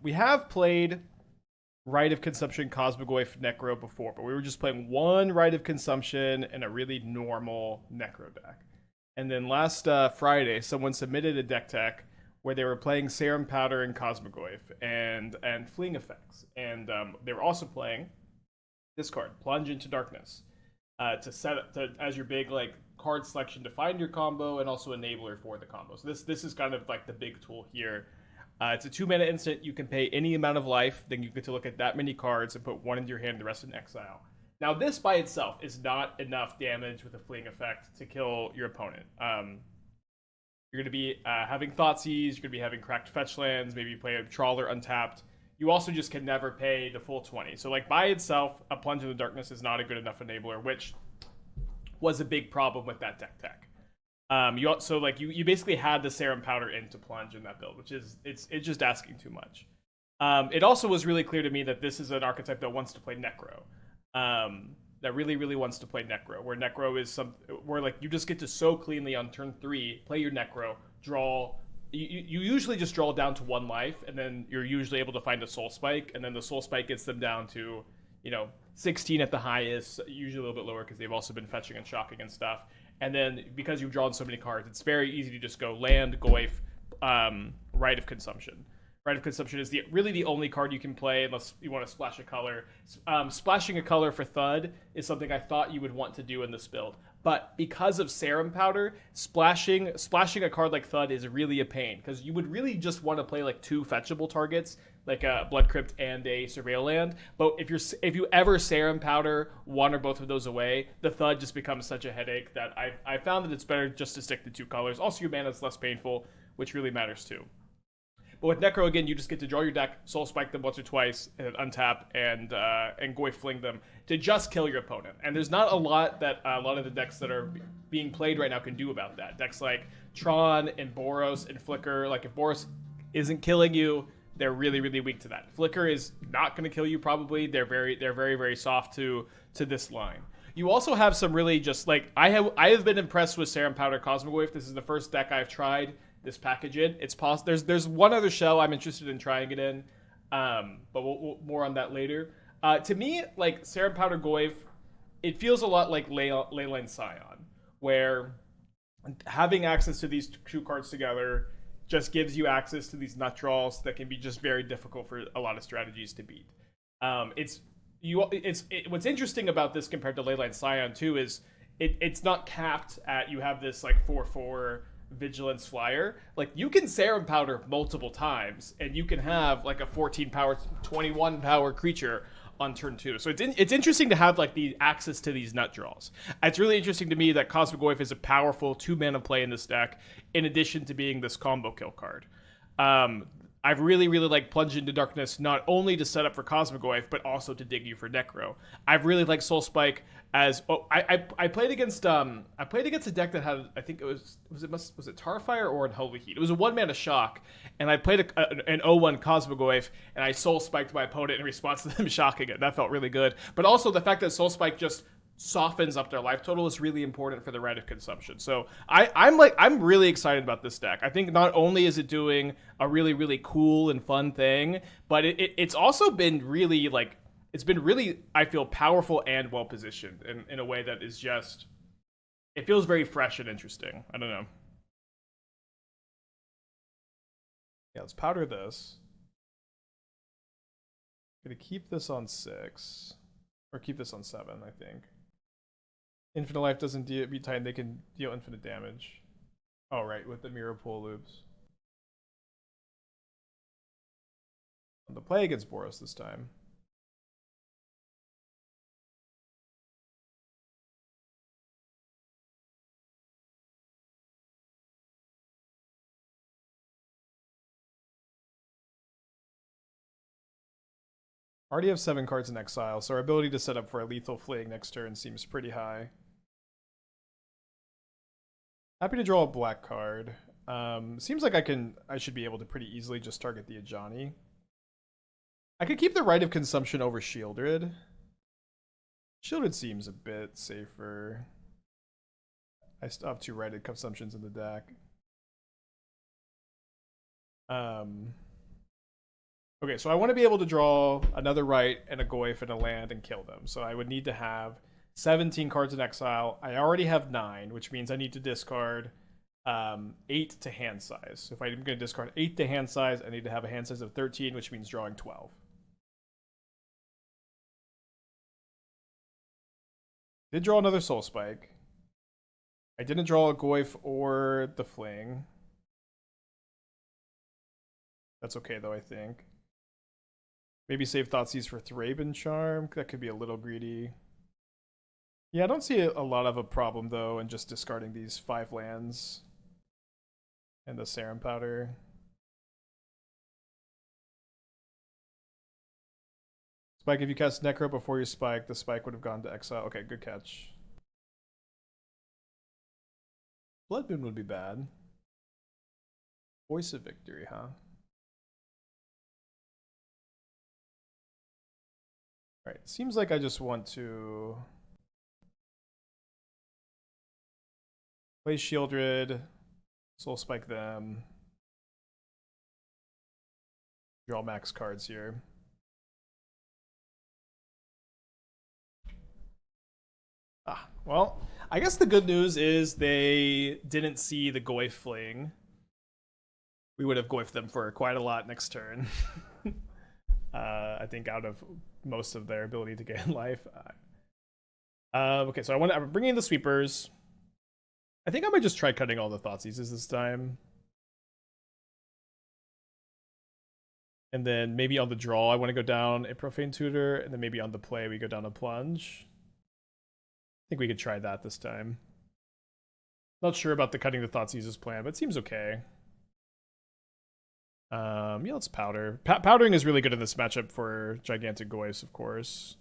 We have played Rite of Consumption Cosmogoyf Necro before, but we were just playing one Rite of Consumption and a really normal Necro deck. And then last Friday, someone submitted a deck tech where they were playing Serum Powder and Cosmogoyf and Fling effects, and they were also playing this card, Plunge into Darkness, to set up as your big like card selection to find your combo and also enabler for the combo. So this is kind of like the big tool here. It's a 2 mana instant. You can pay any amount of life, then you get to look at that many cards and put one into your hand, the rest in exile. Now, this by itself is not enough damage with a Fling effect to kill your opponent. You're going to be having Thoughtseize, you're going to be having cracked fetch lands, maybe you play a Trawler untapped. You also just can never pay the full 20. So, like, by itself, a Plunge in the Darkness is not a good enough enabler, which was a big problem with that deck tech. You basically had the Serum Powder into Plunge in that build, which is it's just asking too much. It also was really clear to me that this is an archetype that wants to play Necro, that really wants to play Necro, where Necro is where like you just get to so cleanly on turn 3 play your Necro, draw. You usually just draw down to 1 life, and then you're usually able to find a Soul Spike, and then the Soul Spike gets them down to 16 at the highest, usually a little bit lower because they've also been fetching and shocking and stuff. And then because you've drawn so many cards, it's very easy to just go land, Goyf, Rite of Consumption. Rite of Consumption is really the only card you can play unless you want to splash a color. Splashing a color for Thud is something I thought you would want to do in this build. But because of Serum Powder, splashing a card like Thud is really a pain, because you would really just want to play like 2 fetchable targets, like a Blood Crypt and a Surveil Land. But if you ever Serum Powder one or both of those away, the Thud just becomes such a headache that I found that it's better just to stick to 2 colors. Also, your mana is less painful, which really matters too. But with Necro, again, you just get to draw your deck, Soul Spike them once or twice, and untap and Goyf Fling them to just kill your opponent. And there's not a lot that a lot of the decks that are being played right now can do about that. Decks like Tron and Boros and Flicker, like if Boros isn't killing you, they're really weak to that. Flicker is not going to kill you probably. They're very soft to this line. You also have some really just like I have been impressed with Serum Powder Cosmogoyf. This is the first deck I've tried this package in. It's possible. There's one other shell I'm interested in trying it in, but we'll more on that later. To me, like Serum Powder Goyf, it feels a lot like Leyline Scion, where having access to these 2 cards together just gives you access to these nut draws that can be just very difficult for a lot of strategies to beat. What's interesting about this compared to Leyline Scion too is it's not capped at you have this like 4/4 Vigilance Flyer. Like you can Serum Powder multiple times, and you can have like a 14 power, 21 power creature on turn 2. So it's interesting to have like the access to these nut draws. It's really interesting to me that Cosmogoyf is a powerful 2 mana play in this deck, in addition to being this combo kill card. I've really liked Plunge into Darkness, not only to set up for Cosmogoyf, but also to dig you for Necro. I've really liked Soul Spike as I played against a deck that had, I think it was it Tarfire or Unholy Heat. It was a 1 mana shock, and I played an 0/1 Cosmogoyf, and I Soul Spiked my opponent in response to them shocking it. That felt really good. But also the fact that Soul Spike just softens up their life total is really important for the Rite of Consumption. So I'm really excited about this deck. I think not only is it doing a really cool and fun thing, but it's also been really like it's been really, I feel, powerful and well positioned in a way that is just, it feels very fresh and interesting. I don't know. Yeah, let's powder this. Gonna keep this on 6, or keep this on 7, I think. Infinite life doesn't beat Titan, they can deal infinite damage. Oh, right, with the Mire pool loops. The play against Boros this time. Already have 7 cards in exile, so our ability to set up for a lethal fling next turn seems pretty high. Happy to draw a black card. Seems like I should be able to pretty easily just target the Ajani. I could keep the Rite of Consumption over Sheoldred. Sheoldred seems a bit safer. I still have 2 Rite of Consumptions in the deck. Okay, so I want to be able to draw another Rite and a Goyf and a land and kill them. So I would need to have 17 cards in exile. I already have 9, which means I need to discard 8 to hand size. So if I'm going to discard 8 to hand size, I need to have a hand size of 13, which means drawing 12. Did draw another Soul Spike. I didn't draw a Goyf or the Fling. That's okay, though, I think. Maybe save Thoughtseize for Thraben Charm. That could be a little greedy. Yeah, I don't see a lot of a problem, though, in just discarding these 5 lands and the Serum Powder. Spike, if you cast Necro before you spike, the spike would have gone to exile. Okay, good catch. Blood Moon would be bad. Voice of Victory, huh? Alright, seems like I just want to play Sheoldred, Soul Spike them, draw max cards here. Well, I guess the good news is they didn't see the Goyf Fling. We would have Goyfed them for quite a lot next turn. I think out of most of their ability to get in life. Okay, so I'm bringing in the sweepers. I think I might just try cutting all the Thoughtseizes this time. And then maybe on the draw, I want to go down a Profane Tutor, and then maybe on the play, we go down a Plunge. I think we could try that this time. Not sure about the cutting the Thoughtseizes plan, but it seems okay. Yeah, let's powder. Powdering is really good in this matchup for gigantic Goyfs, of course.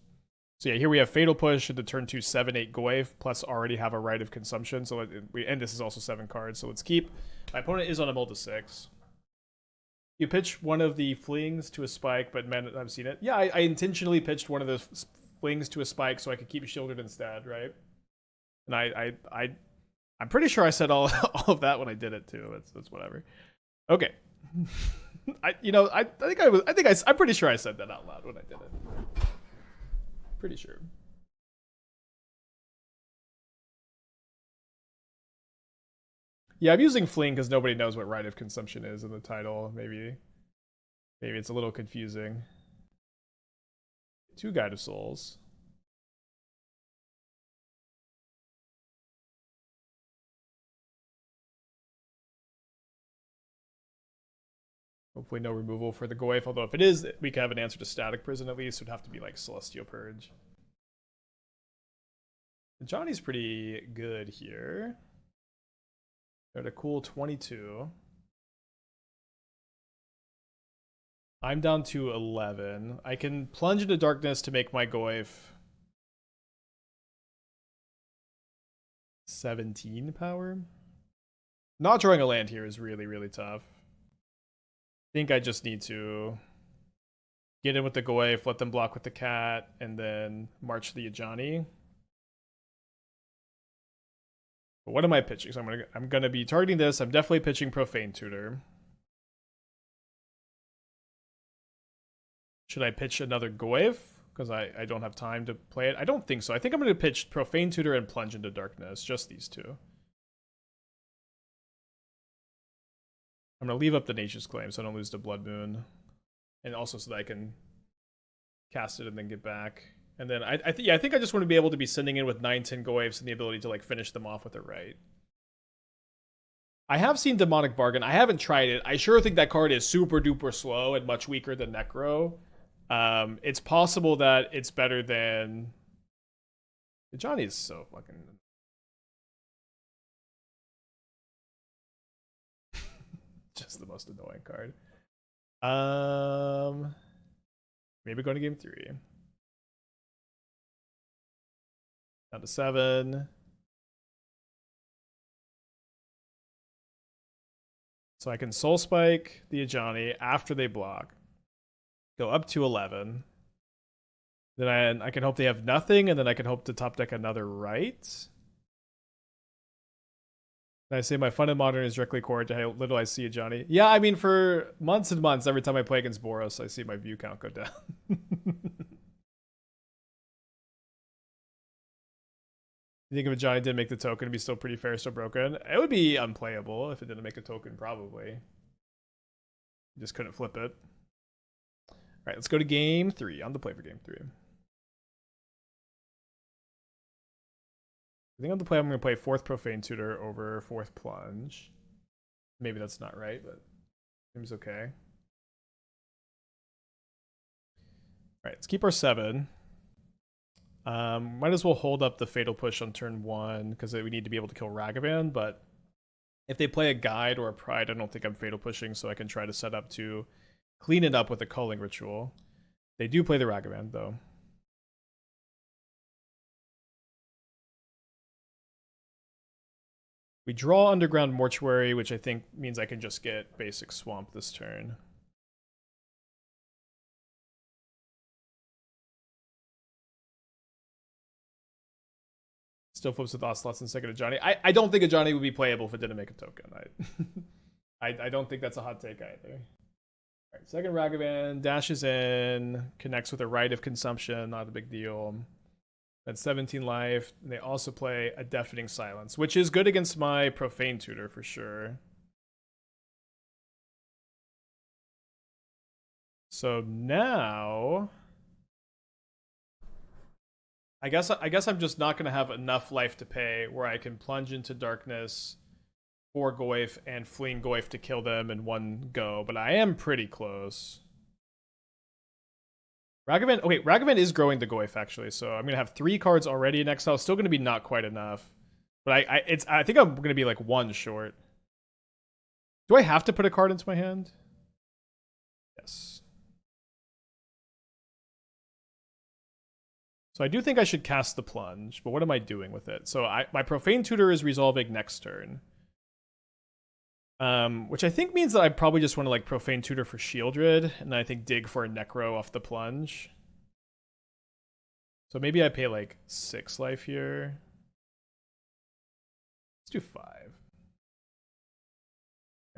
So yeah, here we have Fatal Push into turn 2, 7/8 Goyf, plus already have a Rite of Consumption. So and this is also 7 cards, so let's keep. My opponent is on a mull to 6. You pitch one of the flings to a spike, but man, I've seen it. Yeah, I intentionally pitched one of the flings to a spike so I could keep Sheoldred instead, right? And I'm pretty sure I said all of that when I did it too. That's whatever. Okay. I'm pretty sure I said that out loud when I did it. Pretty sure. Yeah, I'm using Fling because nobody knows what Rite of Consumption is in the title. Maybe it's a little confusing. 2 Guide of Souls. Hopefully no removal for the Goyf, although if it is, we could have an answer to Static Prison at least. It would have to be like Celestial Purge. Johnny's pretty good here. They're at a cool 22. I'm down to 11. I can plunge into darkness to make my Goyf 17 power. Not drawing a land here is really, really tough. I think I just need to get in with the Goyf, let them block with the cat, and then march the Ajani. But what am I pitching? So I'm gonna be targeting this. I'm definitely pitching Profane Tutor. Should I pitch another Goyf? Because I don't have time to play it. I don't think so. I think I'm gonna pitch Profane Tutor and Plunge into Darkness. Just these two. I'm gonna leave up the Nature's Claim so I don't lose to Blood Moon, and also so that I can cast it and then get back. And then I think I just want to be able to be sending in with 9-10 Goyfs and the ability to like finish them off with a Rite. I have seen Demonic Bargain. I haven't tried it. I sure think that card is super duper slow and much weaker than Necro. It's possible that it's better than. Johnny is so fucking. Just the most annoying card. Maybe going to game 3. Down to 7. So I can Soul Spike the Ajani after they block. Go up to 11. Then I can hope they have nothing, and then I can hope to top deck another Rite. I say my fun in Modern is directly correlated to how little I see it, Johnny. Yeah, I mean, for months and months, every time I play against Boros, I see my view count go down. You think if a Johnny didn't make the token, it'd be still pretty fair, still broken? It would be unplayable if it didn't make a token, probably. You just couldn't flip it. All right, let's go to game 3. On the play for game 3. I think on the play, I'm going to play 4th Profane Tutor over 4th Plunge. Maybe that's not right, but seems okay. All right, let's keep our 7. Might as well hold up the Fatal Push on turn 1 because we need to be able to kill Ragavan, but if they play a Guide or a Pride, I don't think I'm Fatal Pushing, so I can try to set up to clean it up with a Culling Ritual. They do play the Ragavan, though. We draw Underground Mortuary, which I think means I can just get basic Swamp this turn. Still flips with Ocelots and second to Johnny. I don't think a Johnny would be playable if it didn't make a token. I don't think that's a hot take either. All right, second Ragavan dashes in, connects with a Rite of Consumption, not a big deal. That's 17 life. And they also play a Deafening Silence, which is good against my Profane Tutor for sure. So now I guess I'm just not gonna have enough life to pay where I can plunge into darkness for Goyf and fling Goyf to kill them in one go, but I am pretty close. Ragavan, okay, Ragavan is growing the Goyf actually, so I'm gonna have 3 cards already in exile. Still gonna be not quite enough, but I think I'm gonna be like 1 short. Do I have to put a card into my hand? Yes. So I do think I should cast the Plunge, but what am I doing with it? So my Profane Tutor is resolving next turn. Which I think means that I probably just want to like Profane Tutor for Sheoldred, and then I think dig for a Necro off the Plunge. So maybe I pay like 6 life here. Let's do 5.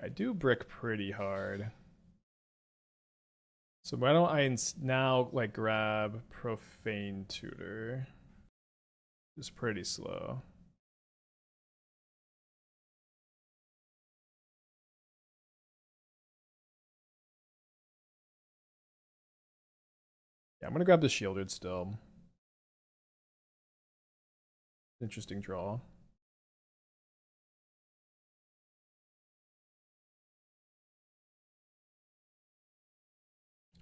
I do brick pretty hard. So why don't I now like grab Profane Tutor? It's pretty slow. Yeah, I'm gonna grab the Sheoldred still. Interesting draw.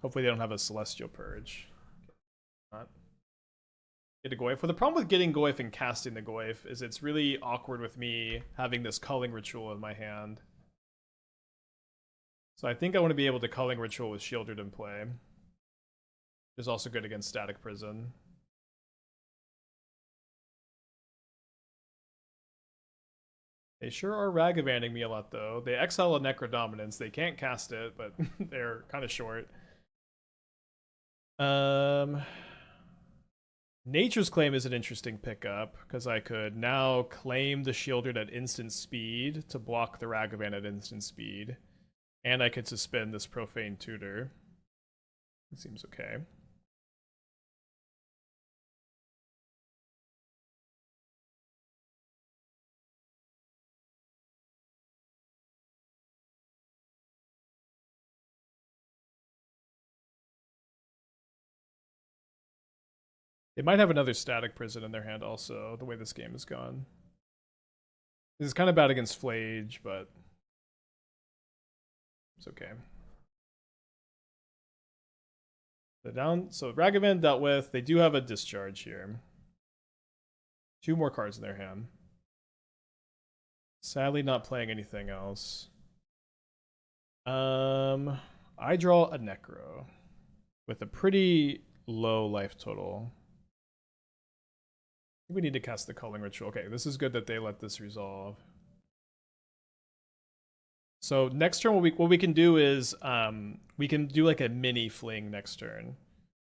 Hopefully they don't have a Celestial Purge. Not. Get a Goyf. Well, the problem with getting Goyf and casting the Goyf is it's really awkward with me having this Culling Ritual in my hand. So I think I want to be able to Culling Ritual with Sheoldred in play. Is also good against Static Prison. They sure are Ragavanning me a lot, though. They exile a Necrodominance. They can't cast it, but they're kind of short. Nature's Claim is an interesting pickup, because I could now claim the Sheoldred at instant speed to block the Ragavan at instant speed. And I could suspend this Profane Tutor. It seems okay. They might have another Static Prison in their hand also, the way this game has gone. This is kind of bad against Flage, but it's okay. So Ragavan dealt with. They do have a Discharge here. 2 more cards in their hand. Sadly not playing anything else. I draw a Necro with a pretty low life total. We need to cast the Culling Ritual. Okay, this is good that they let this resolve. So next turn, what we can do is we can do like a mini fling next turn,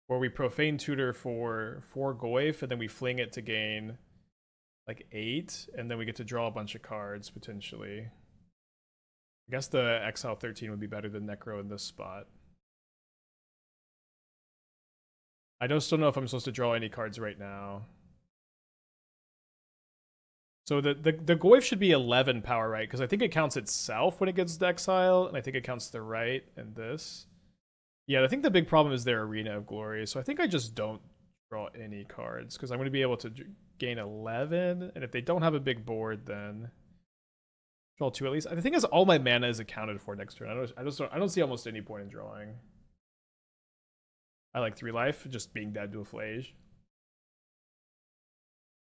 where we Profane Tutor for Goyf, and then we fling it to gain like 8, and then we get to draw a bunch of cards potentially. I guess the Exile 13 would be better than Necro in this spot. I just don't know if I'm supposed to draw any cards right now. So the Goyf should be 11 power, right? Because I think it counts itself when it gets to exile, and I think it counts the right and this. Yeah, I think the big problem is their Arena of Glory, so I think I just don't draw any cards, because I'm going to be able to gain 11, and if they don't have a big board, then draw 2 at least. The thing is, all my mana is accounted for next turn. I don't see almost any point in drawing. I like 3 life, just being dead to a Flage.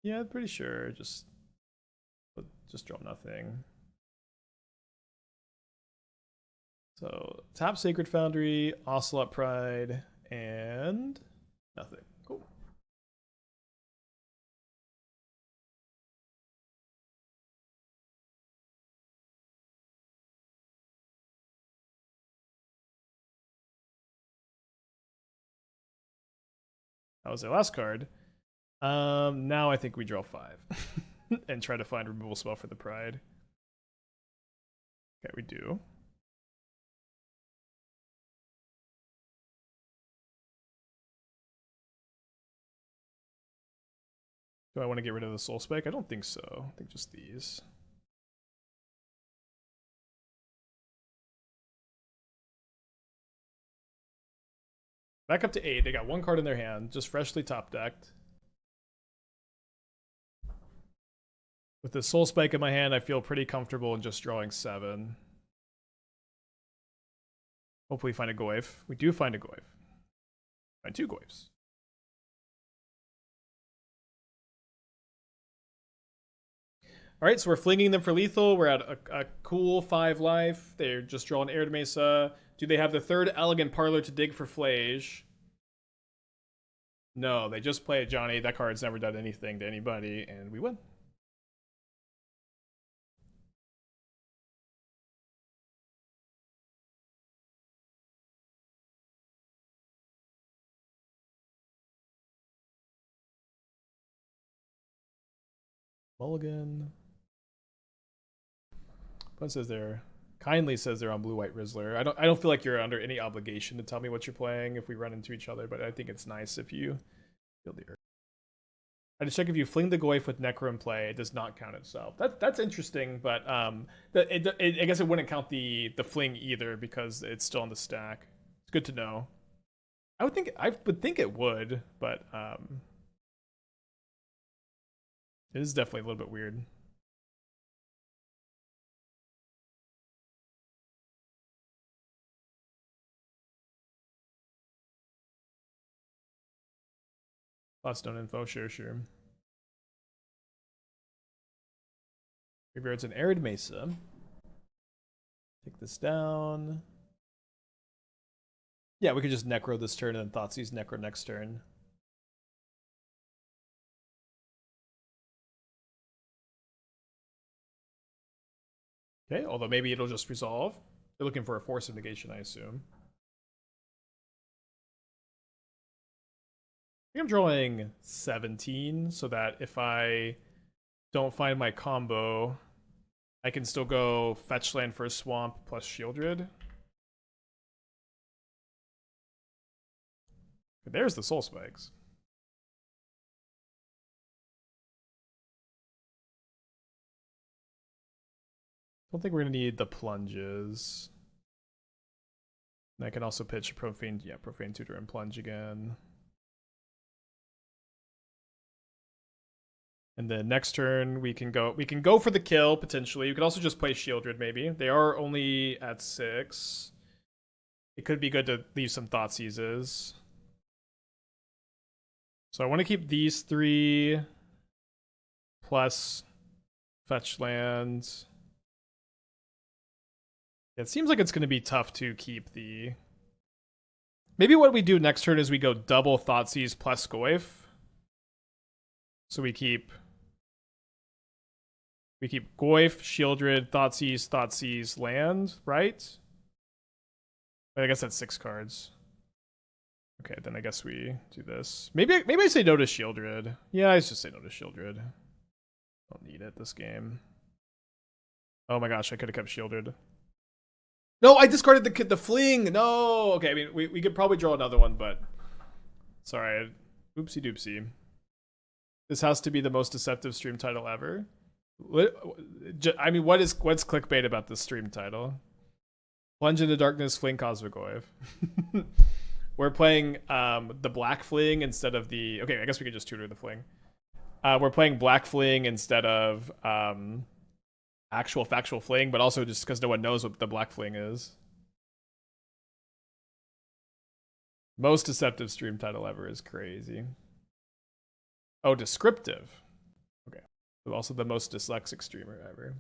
Yeah, I'm pretty sure. Just draw nothing. So tap Sacred Foundry, Ocelot Pride, and nothing. Cool. That was their last card. Now I think we draw 5 and try to find removal spell for the Pride. Okay, we do. Do I want to get rid of the Soul Spike? I don't think so. I think just these. Back up to 8. They got 1 card in their hand, just freshly top decked. With the Soul Spike in my hand, I feel pretty comfortable in just drawing 7. Hopefully find a Goyf. We do find a Goyf. Find 2 Goyfs. Alright, so we're flinging them for lethal. We're at a cool 5 life. They're just drawing Arid Mesa. Do they have the 3rd Elegant Parlor to dig for Flage? No, they just play Johnny. That card's never done anything to anybody, and we win. Mulligan. But says they're kindly says they're on blue-white Rizzler. I don't feel like you're under any obligation to tell me what you're playing if we run into each other, but I think it's nice if you feel the urge. I just check if you fling the Goyf with Necro in play, it does not count itself. That's interesting, but I guess it wouldn't count the fling either because it's still on the stack. It's good to know. I would think it would, but it is definitely a little bit weird. Lots of known info, sure. Graveyard's an Arid Mesa. Take this down. Yeah, we could just Necro this turn and then Thoughtseize Necro next turn. Okay, although maybe it'll just resolve. They're looking for a Force of Negation, I assume. I think I'm drawing 17 so that if I don't find my combo, I can still go fetch land for a swamp plus Sheoldred. There's the Soul Spikes. I don't think we're gonna need the plunges. And I can also pitch Profane Tutor and Plunge again. And then next turn we can go for the kill potentially. You could also just play Sheoldred maybe. They are only at 6. It could be good to leave some Thoughtseizes. So I want to keep these 3 plus fetch land. It seems like it's going to be tough to keep the... Maybe what we do next turn is we go double Thoughtseize plus Goyf. So we keep Goyf, Sheoldred, Thoughtseize, land, right? I guess that's 6 cards. Okay, then I guess we do this. Maybe I say no to Sheoldred. Yeah, I just say no to Sheoldred. Don't need it this game. Oh my gosh, I could have kept Sheoldred. No, I discarded the fling. No. Okay, I mean we could probably draw another one, but sorry. Oopsie doopsie. This has to be the most deceptive stream title ever. I mean, what's clickbait about this stream title? Plunge into darkness, fling Cosmogoyf. We're playing the black fling instead of the. Okay, I guess we could just tutor the fling. We're playing black fling instead of actual factual fling, but also just because no one knows what the black fling is. Most deceptive stream title ever is crazy. Oh, descriptive. Okay. So also the most dyslexic streamer ever.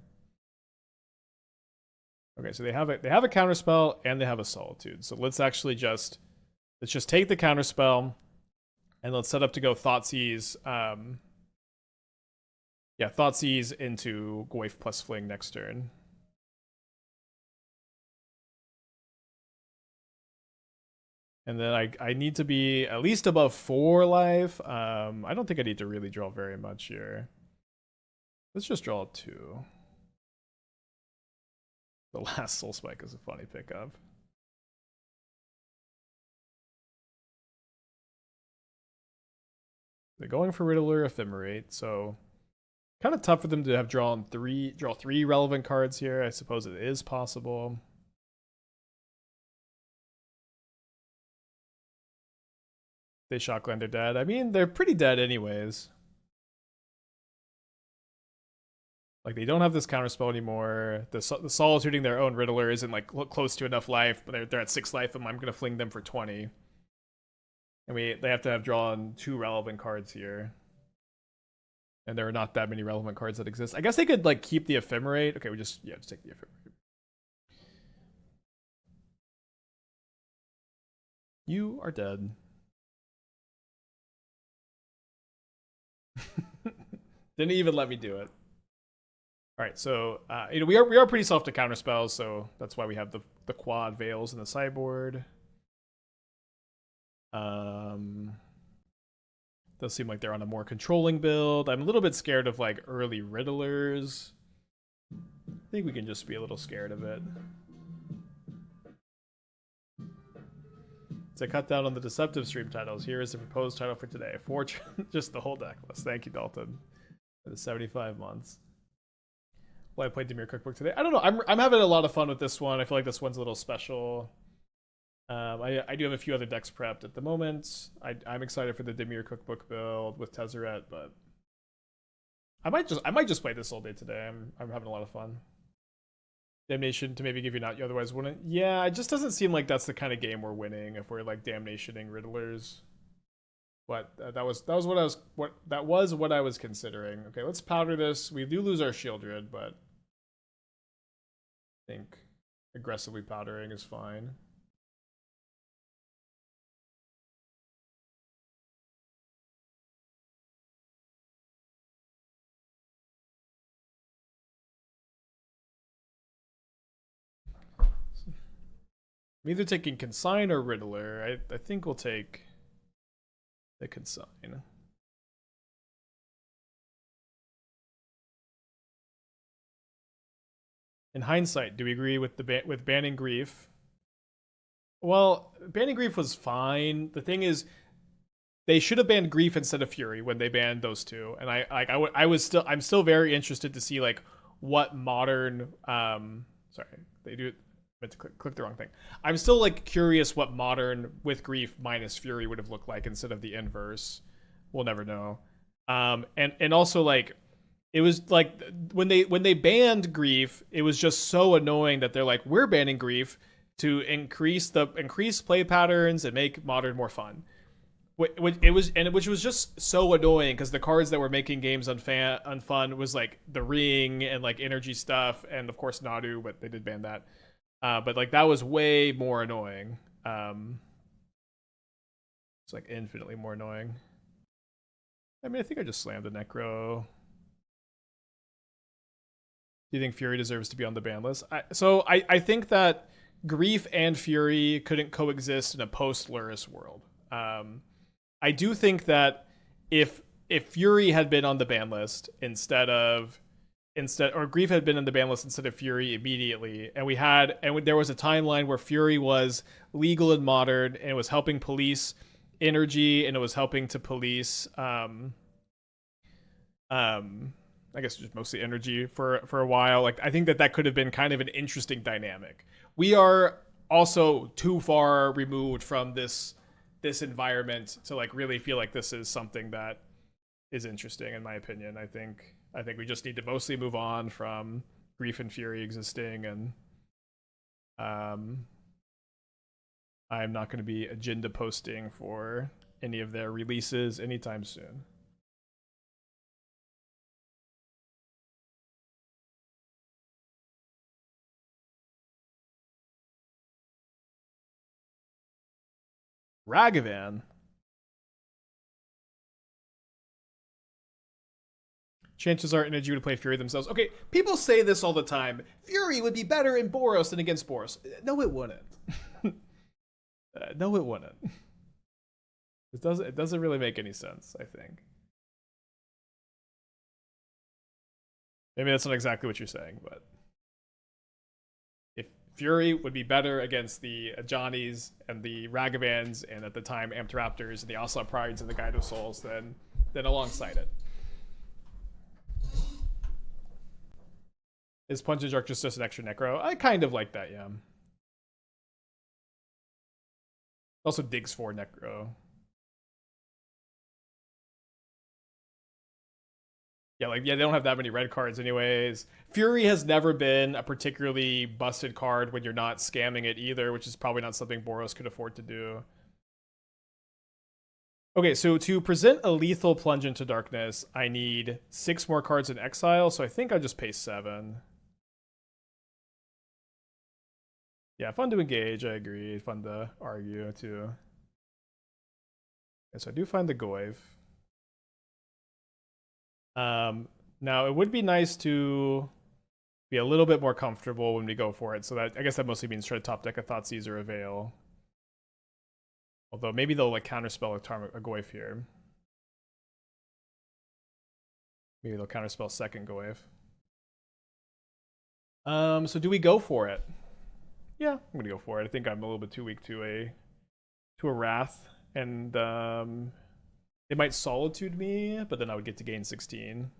Okay, so they have a counterspell and they have a solitude. So let's just take the counterspell and let's set up to go Thoughtseize. Thoughtseize into Goyf plus Fling next turn. And then I need to be at least above 4 life. I don't think I need to really draw very much here. Let's just draw 2. The last Soul Spike is a funny pickup. They're going for Riddler Ephemerate, so kind of tough for them to have draw 3 relevant cards here. I suppose it is possible. They Shockland are dead. I mean, they're pretty dead anyways. Like, they don't have this counterspell anymore. The solituding their own Riddler isn't, like, close to enough life, but they're at 6 life, and I'm going to fling them for 20. And they have to have drawn 2 relevant cards here. And there are not that many relevant cards that exist. I guess they could, like, keep the Ephemerate. Okay, just take the Ephemerate. You are dead. Didn't even let me do it. All right, so we are pretty soft to counter spells, so that's why we have the quad veils in the sideboard. Does seem like they're on a more controlling build. I'm a little bit scared of like early Riddlers. I think we can just be a little scared of it. To cut down on the deceptive stream titles, here is the proposed title for today. Just the whole deck list. Thank you, Dalton, for the 75 months. Well, I played Dimir Cookbook today. I don't know. I'm having a lot of fun with this one. I feel like this one's a little special. I do have a few other decks prepped at the moment. I'm excited for the Dimir Cookbook build with Tezzeret, but I might just play this all day today. I'm having a lot of fun. Damnation to maybe give you an out you otherwise wouldn't. Yeah, it just doesn't seem like that's the kind of game we're winning if we're like Damnationing Riddlers. But that was what I was considering. Okay, let's powder this. We do lose our Sheoldred, but I think aggressively powdering is fine. I'm either taking Consign or Riddler. I think we'll take the Consign. In hindsight, do we agree with with banning Grief? Well, banning Grief was fine. The thing is, they should have banned Grief instead of Fury when they banned those two. And I'm still very interested to see like what modern sorry, they do. Meant to click the wrong thing. I'm still like curious what modern with Grief minus Fury would have looked like instead of the inverse. We'll never know. And also like it was like when they banned Grief, it was just so annoying that they're like, we're banning Grief to increase play patterns and make modern more fun. Which was just so annoying because the cards that were making games unfun was like the Ring and like energy stuff and of course Nadu, but they did ban that. But like that was way more annoying. It's like infinitely more annoying. I mean, I think I just slammed a Necro. Do you think Fury deserves to be on the ban list? I think that Grief and Fury couldn't coexist in a post-Lurrus world. I do think that if if Fury had been on the ban list or Grief had been on the ban list instead of Fury immediately, and there was a timeline where Fury was legal and modern, and it was helping police energy, and it was helping to police I guess just mostly energy for a while. Like, I think that could have been kind of an interesting dynamic. We are also too far removed from this environment to like really feel like this is something that is interesting, in my opinion. I think we just need to mostly move on from Grief and Fury existing, and I'm not going to be agenda posting for any of their releases anytime soon. Ragavan. Chances are energy would play Fury themselves. Okay, people say this all the time. Fury would be better in Boros than against Boros. No, it wouldn't. No, it wouldn't. It doesn't really make any sense, I think. Maybe that's not exactly what you're saying, but if Fury would be better against the Johnnies and the Ragavans, and at the time Amped Raptors and the Ocelot Prides and the Guide of Souls, then alongside it. Is Plunge and Dark just an extra Necro? I kind of like that, yeah. Also digs for Necro. Yeah, they don't have that many red cards anyways. Fury has never been a particularly busted card when you're not scamming it either, which is probably not something Boros could afford to do. Okay, so to present a lethal Plunge into Darkness, I need 6 more cards in exile, so I think I'll just pay 7. Yeah, fun to engage, I agree. Fun to argue, too. Okay, so I do find the Goyf. Now, it would be nice to be a little bit more comfortable when we go for it, so that I guess that mostly means try to top deck a Thoughtseize or a Veil. Although maybe they'll like counterspell a Goyf here. Maybe they'll counterspell second Goyf. So do we go for it? Yeah, I'm gonna go for it. I think I'm a little bit too weak to a Wrath, and it might Solitude me, but then I would get to gain 16.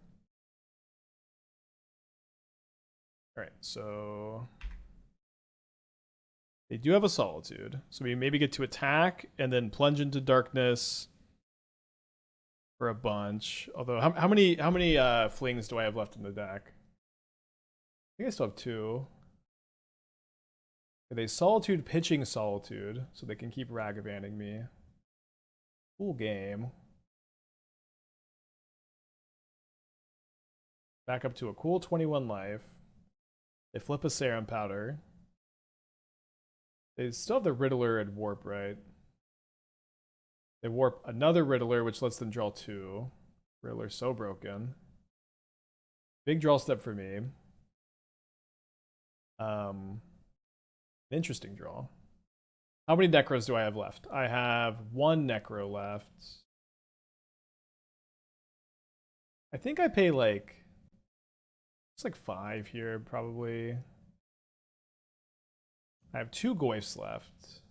Alright, so they do have a Solitude, so we maybe get to attack and then Plunge into Darkness for a bunch. Although, how many flings do I have left in the deck? I think I still have 2. They Solitude pitching Solitude, so they can keep Ragavanning me. Cool game. Back up to a cool 21 life. They flip a Serum Powder. They still have the Riddler and Warp, right? They warp another Riddler, which lets them draw 2. Riddler's so broken. Big draw step for me. Interesting draw. How many Necros do I have left? I have 1 Necro left. I think I pay like... It's like 5 here, probably. I have 2 Goyfs left.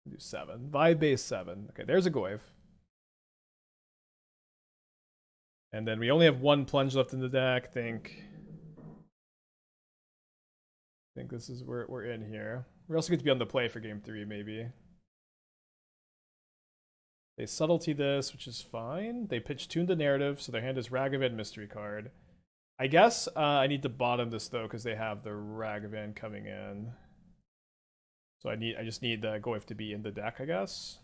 Do 7. Vibe base 7. Okay, there's a Goyf. And then we only have 1 Plunge left in the deck. I think this is where we're in here. We also get to be on the play for game 3, maybe. They Subtlety this, which is fine. They pitch Tune the Narrative, so their hand is Ragavan Mystery card. I guess I need to bottom this, though, because they have the Ragavan coming in. So I just need the Goyf to be in the deck, I guess.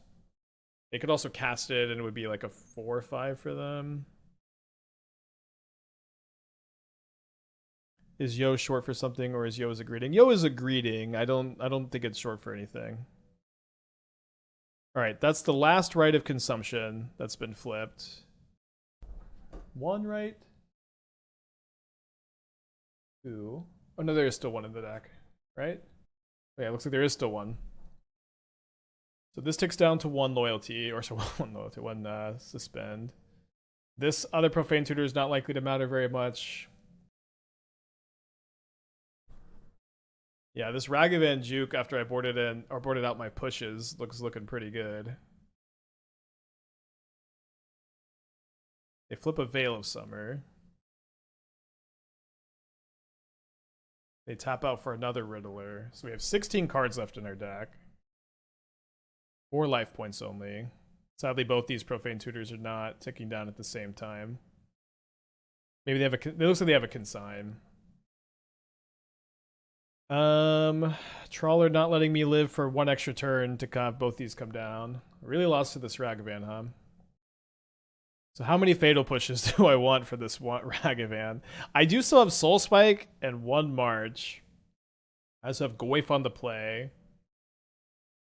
They could also cast it, and it would be like a 4 or 5 for them. Is Yo short for something, or is Yo is a greeting? Yo is a greeting. I don't think it's short for anything. All right, that's the last Rite of Consumption that's been flipped. 1 right? 2. Oh no, there is still 1 in the deck, right? Oh, yeah, it looks like there is still 1. So this ticks down to 1 loyalty, or so 1 loyalty, 1 suspend. This other Profane Tutor is not likely to matter very much. Yeah, this Ragavan Juke after I boarded out my pushes looking pretty good. They flip a Veil of Summer. They tap out for another Riddler. So we have 16 cards left in our deck. 4 life points only. Sadly, both these Profane Tutors are not ticking down at the same time. Maybe they have it looks like they have a consign. Trawler not letting me live for 1 extra turn to have both these come down. Really lost to this Ragavan, huh? So how many Fatal Pushes do I want for this one Ragavan? I do still have Soul Spike and 1 March. I also have Goyf on the play.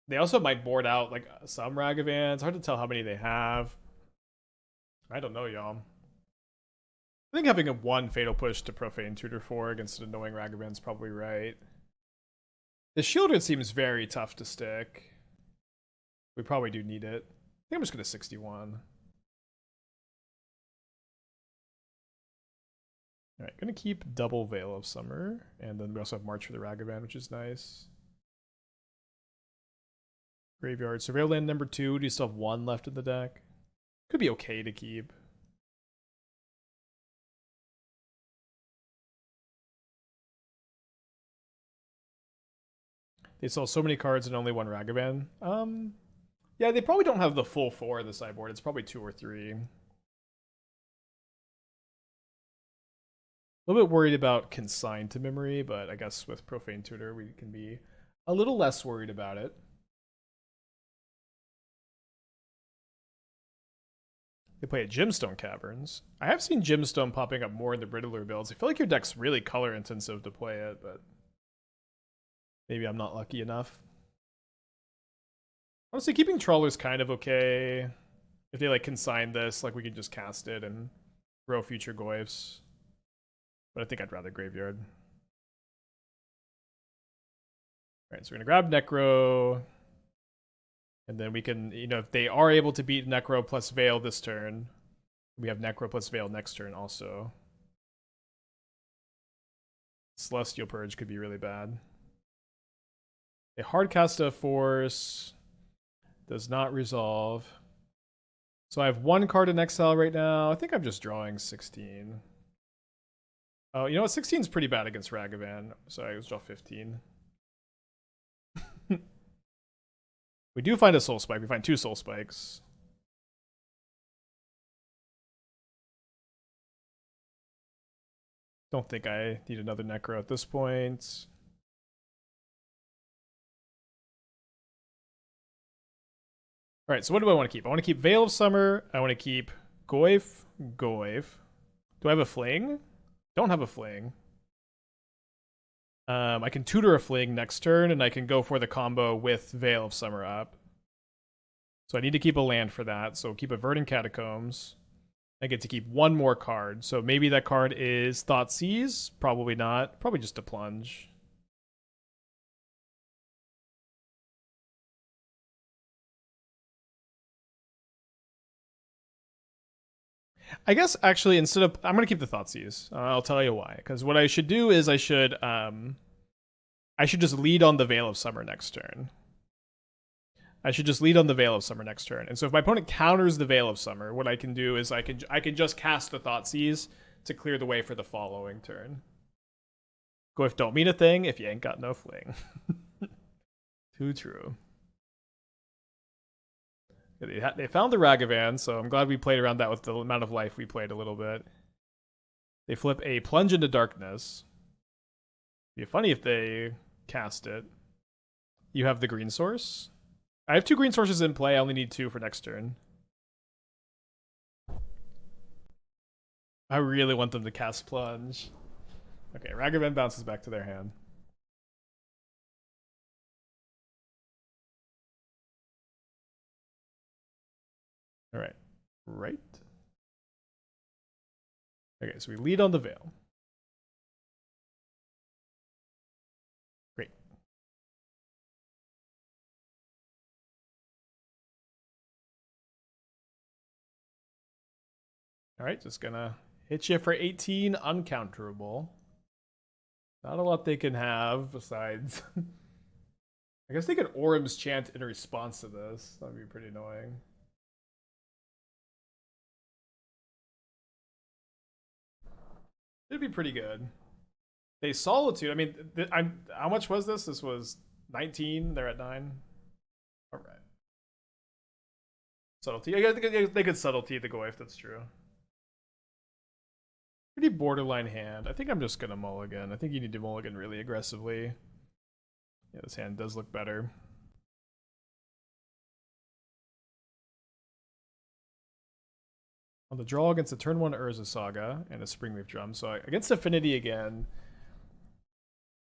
They also might board out like some Ragavans. Hard to tell how many they have. I don't know, y'all. I think having a 1 Fatal Push to Profane Tutor 4 against an annoying Ragavan is probably right. The Sheoldred seems very tough to stick. We probably do need it. I think I'm just going to 61. Alright, gonna keep double Veil of Summer, and then we also have March for the Ragavan, which is nice. Graveyard. Surveil land number 2. Do you still have 1 left in the deck? Could be okay to keep. They sell so many cards and only 1 Ragavan. Yeah, they probably don't have the full 4 in the sideboard. It's probably 2 or 3. A little bit worried about Consign to Memory, but I guess with Profane Tutor we can be a little less worried about it. They play at Gemstone Caverns. I have seen Gemstone popping up more in the Riddler builds. I feel like your deck's really color intensive to play it, but maybe I'm not lucky enough. Honestly, keeping Trawler's kind of okay. If they like consign this, like we can just cast it and grow future Goyfs. But I think I'd rather Graveyard. Alright, so we're gonna grab Necro. And then we can, if they are able to beat Necro plus Veil this turn, we have Necro plus Veil next turn also. Celestial Purge could be really bad. A hard cast of Force does not resolve. So I have 1 card in exile right now. I think I'm just drawing 16. Oh, you know what? 16 is pretty bad against Ragavan. Sorry, let's draw 15. We do find a Soul Spike. We find 2 Soul Spikes. Don't think I need another Necro at this point. Alright, so what do I want to keep? I want to keep Veil of Summer. I want to keep Goyf. Do I have a Fling? Don't have a Fling. I can tutor a Fling next turn, and I can go for the combo with Veil of Summer up. So I need to keep a land for that. So keep a Verdant Catacombs. I get to keep 1 more card. So maybe that card is Thoughtseize. Probably not. Probably just a Plunge. I guess actually instead of I'm gonna keep the Thoughtseize. I'll tell you why. Because what I should do is I should just lead on the Veil of Summer next turn. And so if my opponent counters the Veil of Summer, what I can do is I can just cast the Thoughtseize to clear the way for the following turn. Goyf don't mean a thing if you ain't got no fling. Too true. They found the Ragavan, so I'm glad we played around that with the amount of life we played a little bit. They flip a Plunge into Darkness. It'd be funny if they cast it. You have the green source. I have 2 green sources in play. I only need 2 for next turn. I really want them to cast Plunge. Okay, Ragavan bounces back to their hand. Alright. Right. Okay, so we lead on the Veil. Great. Alright, just gonna hit you for 18 uncounterable. Not a lot they can have besides... I guess they could Orum's Chant in response to this. That'd be pretty annoying. It'd be pretty good. They Solitude. I mean, how much was this? This was 19. They're at 9. All right. Subtlety. I think they could Subtlety the Goyf. That's true. Pretty borderline hand. I think I'm just gonna mulligan. I think you need to mulligan really aggressively. Yeah, this hand does look better. On the draw against a turn 1 Urza Saga and a Springleaf Drum. So against Affinity again.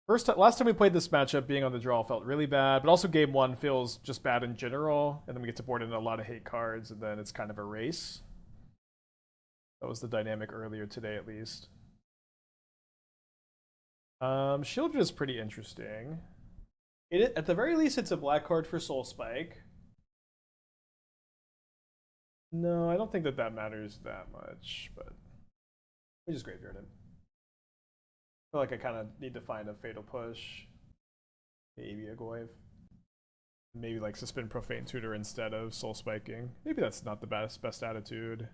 Last time we played this matchup, being on the draw felt really bad, but also game 1 feels just bad in general, and then we get to board in a lot of hate cards, and then it's kind of a race. That was the dynamic earlier today, at least. Sheoldred is pretty interesting. At the very least, it's a black card for Soul Spike. No, I don't think that matters that much, but we just graveyard it. I feel like I kind of need to find a Fatal Push. Maybe a Goyf. Maybe like suspend Profane Tutor instead of Soul Spiking. Maybe that's not the best attitude.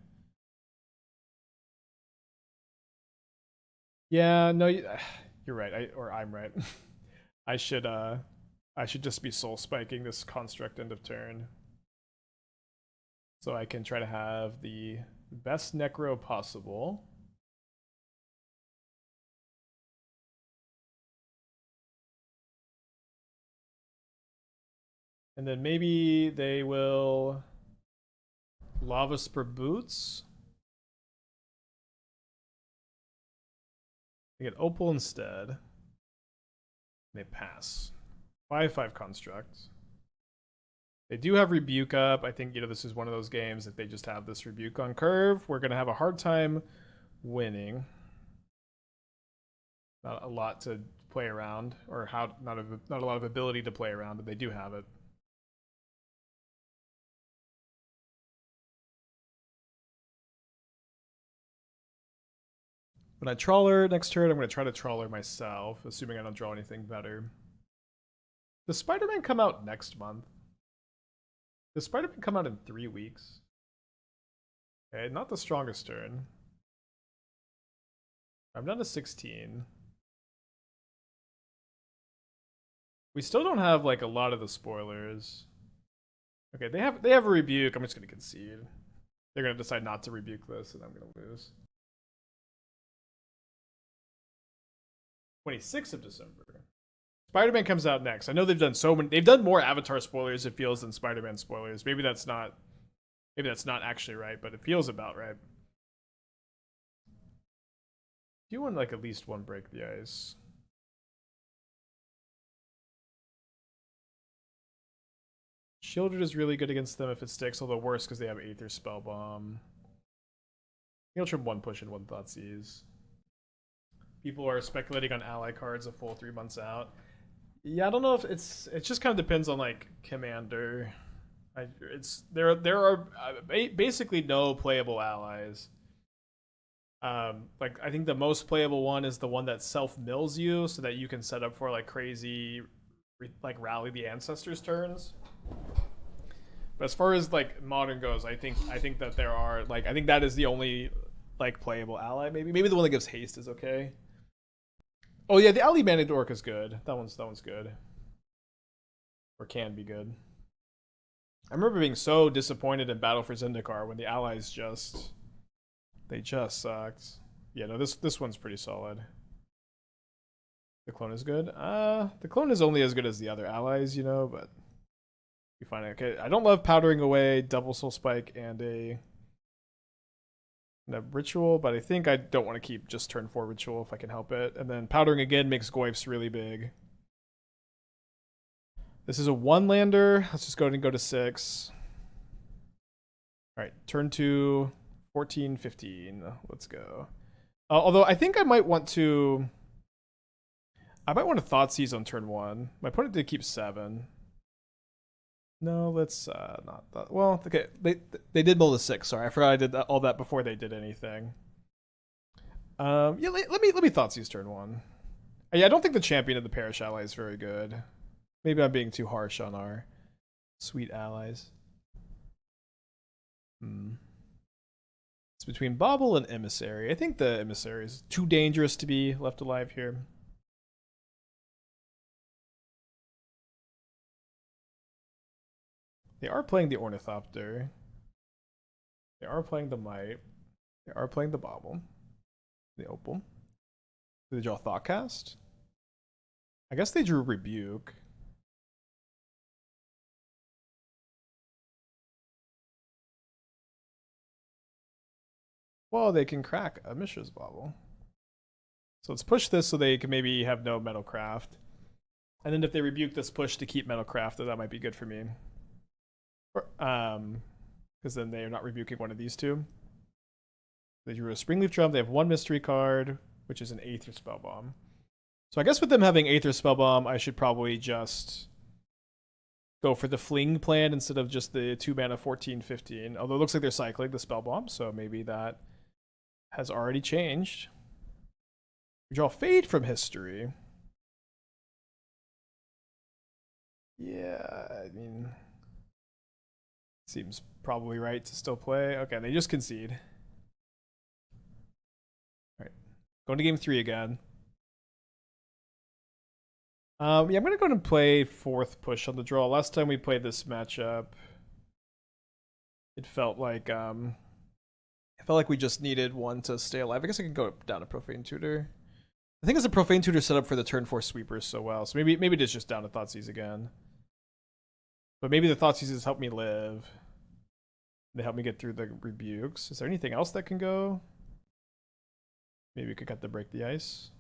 Yeah, no, you're right. I'm right. I should just be Soul Spiking this construct end of turn. So I can try to have the best Necro possible. And then maybe they will Lava Spur Boots. They get Opal instead. They pass. 5/5 construct. They do have Rebuke up. I think, this is one of those games that they just have this Rebuke on curve. We're going to have a hard time winning. Not a lot to play around, or not a lot of ability to play around, but they do have it. When I Trawler next turn, I'm going to try to Trawler myself, assuming I don't draw anything better. Does Spider-Man come out next month? Does Spider-Man come out in 3 weeks? Okay, not the strongest turn. I'm down to 16. We still don't have like a lot of the spoilers. Okay, they have a Rebuke. I'm just gonna concede. They're gonna decide not to Rebuke this, and I'm gonna lose. 26th of December. Spider-Man comes out next. I know they've done more Avatar spoilers, it feels, than Spider-Man spoilers. Maybe that's not actually right, but it feels about right. Do you want like at least one Break the Ice? Sheoldred is really good against them if it sticks, although worse because they have Aether Spellbomb. He'll trim 1 push and 1 Thoughtseize. People are speculating on ally cards a full 3 months out. Yeah, I don't know if it just kind of depends on like commander. There are basically no playable allies. Like I think the most playable one is the one that self mills you so that you can set up for like crazy like Rally the Ancestors turns. But as far as like modern goes, I think that there are like I think that is the only like playable ally. Maybe the one that gives haste is okay. Oh yeah, the Ally Managed Orc is good. That one's good. Or can be good. I remember being so disappointed in Battle for Zendikar when the allies just sucked. Yeah, no, this one's pretty solid. The clone is good. The clone is only as good as the other allies, but you find it okay. I don't love Powdering Away, Double Soul Spike, and a Ritual, but I think I don't want to keep just turn 4 Ritual if I can help it. And then Powdering again makes Goyfs really big. This is a 1-lander. Let's just go ahead and go to 6. Alright, turn 2, 14, 15. Let's go. Although I think I might want to Thoughtseize on turn 1. My opponent did keep 7. No, let's not that. Well, okay, they did build a 6. Sorry, I forgot I did all that before they did anything. Yeah, let me Thoughtseize turn 1. Yeah, I don't think the champion of the Parish ally is very good. Maybe I'm being too harsh on our sweet allies. It's between Bauble and Emissary. I think the Emissary is too dangerous to be left alive here. They are playing the Ornithopter. They are playing the Might. They are playing the Bauble. The Opal. Did they draw Thoughtcast? I guess they drew Rebuke. Well, they can crack a Mishra's Bauble. So let's push this so they can maybe have no Metalcraft. And then if they rebuke this push to keep Metalcraft, that might be good for me. Because then they are not rebuking one of these two. They drew a Springleaf Drum. They have one mystery card, which is an Aether Spellbomb. So I guess with them having Aether Spellbomb, I should probably just go for the Fling plan instead of just the 2 mana 14/15. Although it looks like they're cycling the Spellbomb, so maybe that has already changed. We draw Fade from History. Yeah, I mean, seems probably right to still play. Okay, they just concede. All right, going to game 3 again. Yeah, I'm gonna go and play 4th push on the draw. Last time we played this matchup, it felt like we just needed one to stay alive. I guess I could go down to Profane Tutor. I think it's a Profane Tutor set up for the turn 4 sweepers so well. So maybe it is just down to Thoughtseize again. But maybe the Thoughtseizes help me live. They help me get through the rebukes. Is there anything else that can go? Maybe we could cut the Break the Ice.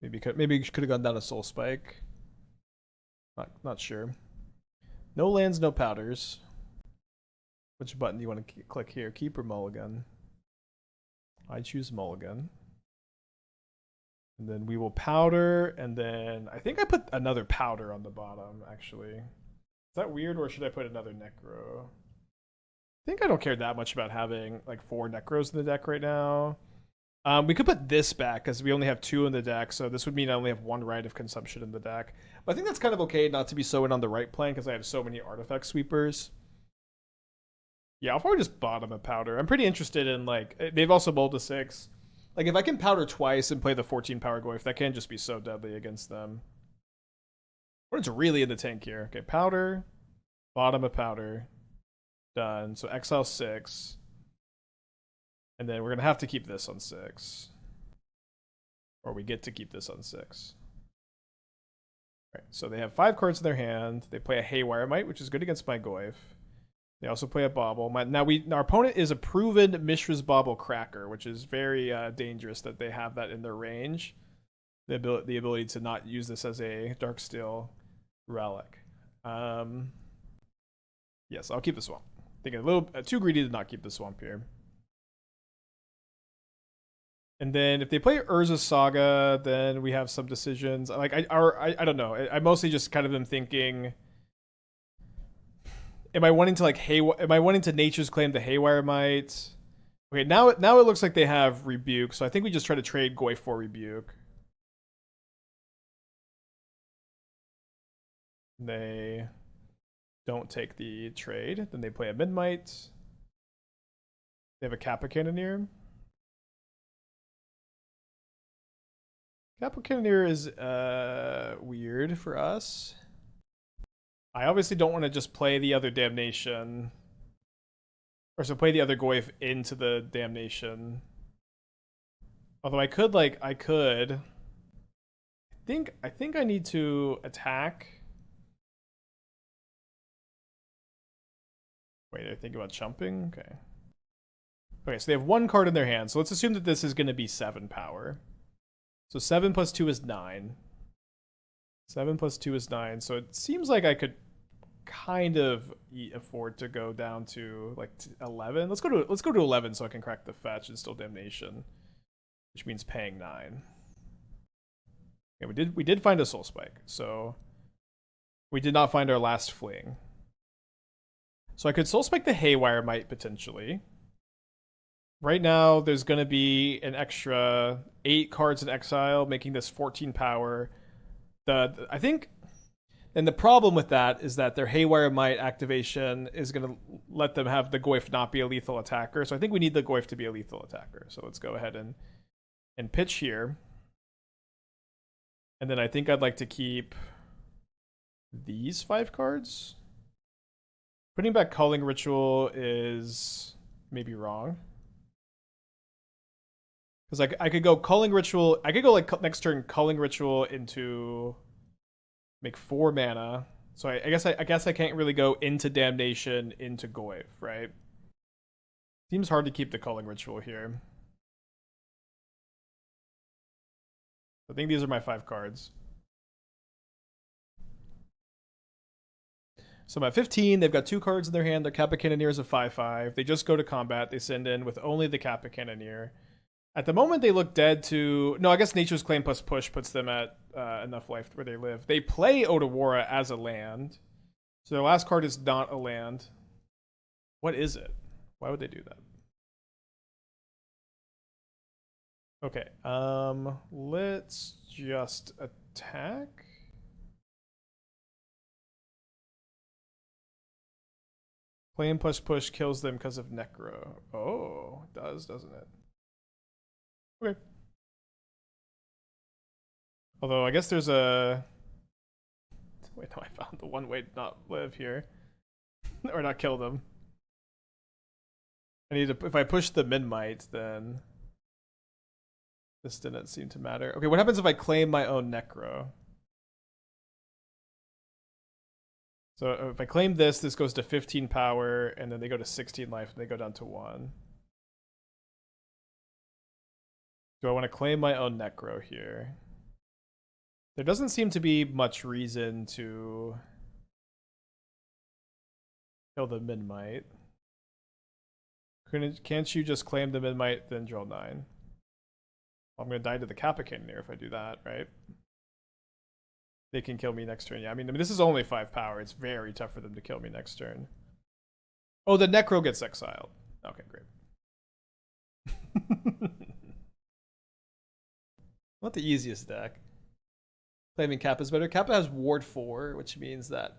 Maybe could have gone down to Soul Spike. Not sure. No lands, no powders. Which button do you want to click here? Keep or Mulligan? I choose Mulligan. And then we will powder, and then I think I put another powder on the bottom, actually. Is that weird, or should I put another Necro? I think I don't care that much about having like 4 Necros in the deck right now. We could put this back because we only have 2 in the deck, so this would mean I only have 1 Rite of Consumption in the deck. But I think that's kind of okay not to be so in on the right plan because I have so many artifact sweepers. Yeah, I'll probably just bottom a powder. I'm pretty interested in, like, they've also bowled a 6. Like, if I can powder twice and play the 14 power Goyf, that can just be so deadly against them. Or it's really in the tank here. Okay, powder, bottom a powder. Done. So exile 6. And then we're going to have to keep this on 6. Or we get to keep this on 6. Alright, so they have 5 cards in their hand. They play a Haywire Might, which is good against my Goyf. They also play a Bauble. Our opponent is a proven Mishra's Bauble cracker, which is very dangerous that they have that in their range. The ability to not use this as a Darksteel relic. Yes, I'll keep the Swamp. Thinking a little too greedy to not keep the Swamp here. And then if they play Urza Saga, then we have some decisions. Like I don't know. I mostly just kind of am thinking, am I wanting to Nature's Claim the Haywire Might? Okay, now it looks like they have Rebuke, so I think we just try to trade Goyf for Rebuke. They don't take the trade. Then they play a Midnight. They have a Kappa Cannoneer. Kappa Cannoneer is weird for us. I obviously don't want to just play the other Damnation. Or so play the other Goyf into the Damnation. Although I think I need to attack. Wait, I think about chumping? Okay. Okay, so they have 1 card in their hand. So let's assume that this is going to be 7 power. So 7 plus 2 is 9. 7 plus 2 is 9. So it seems like I could kind of afford to go down to like 11. Let's go to 11 so I can crack the fetch and still Damnation, which means paying 9. Yeah, we did find a Soul Spike, so we did not find our last Fling. So I could Soul Spike the Haywire Might potentially. Right now, there's going to be an extra 8 cards in exile, making this 14 power. I think, and the problem with that is that their Haywire Might activation is going to let them have the Goyf not be a lethal attacker. So I think we need the Goyf to be a lethal attacker. So let's go ahead and pitch here. And then I think I'd like to keep these 5 cards. Putting back Culling Ritual is maybe wrong. Because I could go Culling Ritual. I could go like next turn Culling Ritual into make 4 mana. So I guess I can't really go into Damnation into Goyf, right? Seems hard to keep the Culling Ritual here. I think these are my 5 cards. So I'm at 15. They've got 2 cards in their hand. Their Kappa Cannoneer is a 5/5. They just go to combat. They send in with only the Kappa Cannoneer. At the moment, they look dead to... No, I guess Nature's Claim plus push puts them at enough life where they live. They play Otawara as a land. So their last card is not a land. What is it? Why would they do that? Okay, let's just attack. Claim plus push kills them because of Necro. Oh, it does, doesn't it? Okay. Although I guess there's a... Wait, no, I found the one way to not live here. Or not kill them. I need to... If I push the Min-Might, then... This didn't seem to matter. Okay, what happens if I claim my own Necro? So if I claim this, this goes to 15 power, and then they go to 16 life, and they go down to 1. Do I want to claim my own Necro here? There doesn't seem to be much reason to kill the Min-Might. Can't you just claim the Min-Might, then draw 9? I'm going to die to the Kappa Cannoneer if I do that, right? They can kill me next turn. Yeah, I mean, this is only 5 power. It's very tough for them to kill me next turn. Oh, the Necro gets exiled. Okay, great. Not the easiest deck. Claiming Kappa's better. Kappa has Ward 4, which means that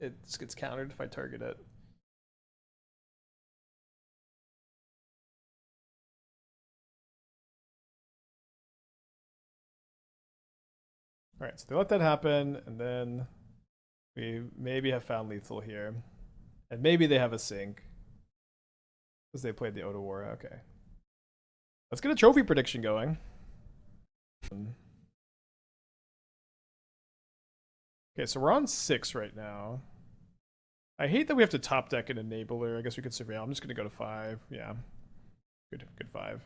it gets countered if I target it. Alright, so they let that happen, and then we maybe have found lethal here. And maybe they have a sync. Because they played the Otawara. Okay. Let's get a trophy prediction going. Okay, so we're on 6 right now. I hate that we have to top deck an Enabler. I guess we could surveil. I'm just going to go to 5. Yeah. Good 5.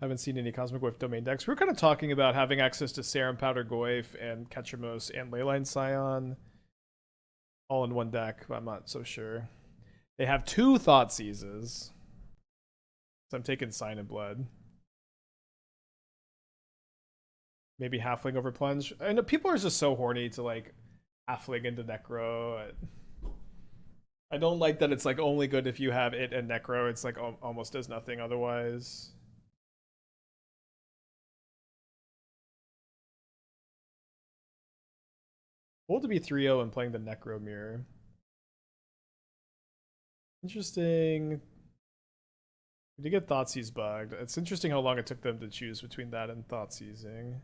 I haven't seen any Cosmogoyf domain decks. We were kind of talking about having access to Serum Powder Goyf and Ketchamos and Leyline Scion all in one deck, but I'm not so sure. They have 2 Thoughtseizes. So I'm taking Sign in Blood. Maybe Halfling over Plunge. I know people are just so horny to like Halfling into Necro. I don't like that it's like only good if you have it and Necro. It's like almost does nothing otherwise. Cool to be 3-0 and playing the Necro Mirror. Interesting. We did get Thoughtseize bugged. It's interesting how long it took them to choose between that and Thoughtseizing.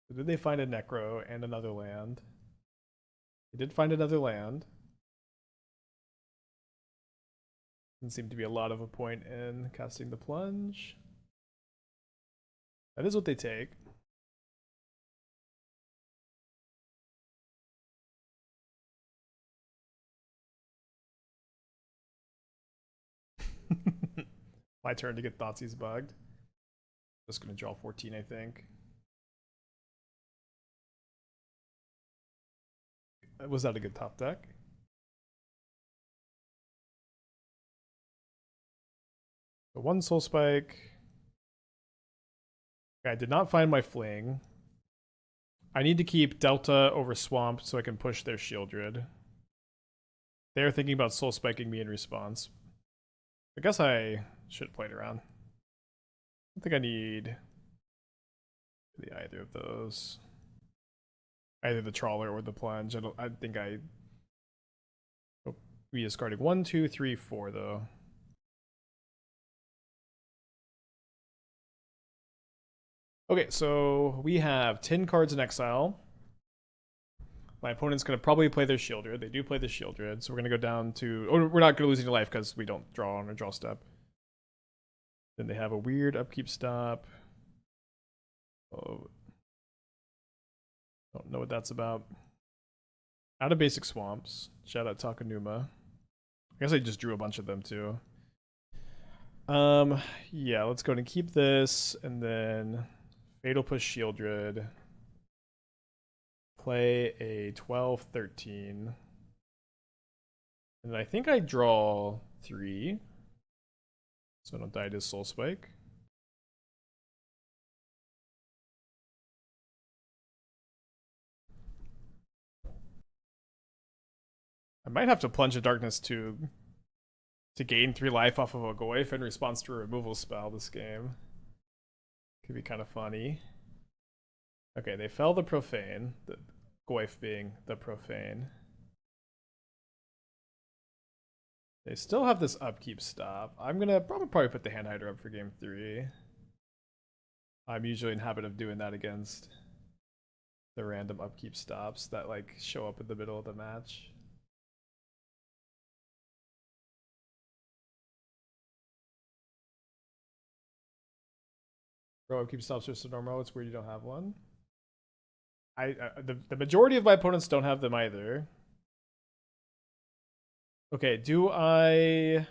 So did they find a Necro and another land? They did find another land. Doesn't seem to be a lot of a point in casting the Plunge. That is what they take. My turn to get Thoughtseizes bugged. Just gonna draw 14, I think. Was that a good top deck? So one Soul Spike. Okay, I did not find my Fling. I need to keep Delta over Swamp so I can push their Sheoldred. They're thinking about Soul Spiking me in response. I guess I should have played around. I don't think I need really either of those. Either the Trawler or the Plunge. I think I... Oh, we discarded 1, 2, 3, 4 though. Okay, so we have 10 cards in exile. My opponent's going to probably play their Sheoldred. They do play the Sheoldred, so we're going to go down to... Oh, we're not going to lose any life because we don't draw on a draw step. Then they have a weird upkeep stop. Oh, don't know what that's about. Out of basic swamps. Shout out Takenuma. I guess I just drew a bunch of them too. Yeah, let's go ahead and keep this, and then Fatal Push Sheoldred. Play a 12-13. And I think I draw 3. So I don't die to Soul Spike. I might have to Plunge of Darkness to gain 3 life off of a Goyf in response to a removal spell this game. Could be kind of funny. Okay, they fell the Profane, the Goyf being the Profane. They still have this upkeep stop. I'm gonna probably put the Hand Hider up for game 3. I'm usually in habit of doing that against the random upkeep stops that like show up in the middle of the match. Bro, upkeep stops are so normal. It's weird you don't have one. The majority of my opponents don't have them either. Okay, do I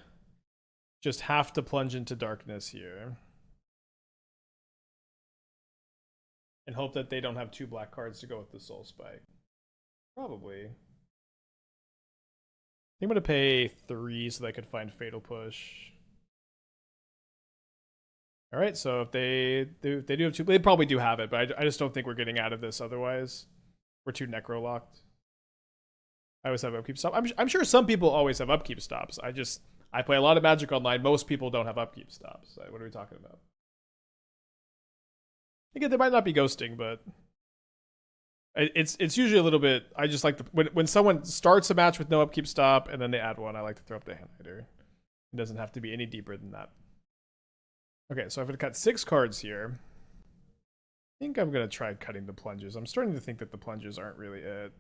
just have to plunge into darkness here? And hope that they don't have 2 black cards to go with the Soul Spike? Probably. I think I'm going to pay 3 so that I could find Fatal Push. Alright, so if they do have 2, they probably do have it, but I just don't think we're getting out of this otherwise. We're too necro locked. I always have upkeep stop. I'm sure some people always have upkeep stops. I play a lot of Magic Online. Most people don't have upkeep stops. What are we talking about? Again, they might not be ghosting, but it's usually a little bit. I just like when someone starts a match with no upkeep stop and then they add one. I like to throw up the Hand Hider. It doesn't have to be any deeper than that. Okay, so I've got 6 cards here. I think I'm gonna try cutting the plunges. I'm starting to think that the plunges aren't really it.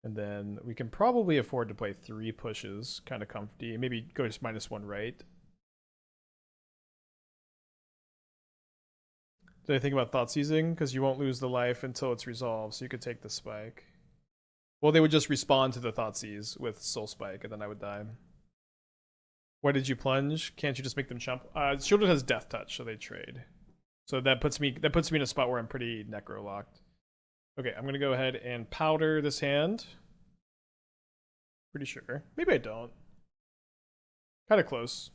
And then we can probably afford to play 3 pushes, kind of comfy. Maybe go just -1 right. Did I think about Thoughtseizing? Because you won't lose the life until it's resolved, so you could take the spike. Well, they would just respond to the Thoughtseize with Soul Spike, and then I would die. Why did you plunge? Can't you just make them jump? Sheoldred has Death Touch, so they trade. So that puts me in a spot where I'm pretty necro locked. Okay, I'm gonna go ahead and powder this hand. Pretty sure. Maybe I don't. Kind of close.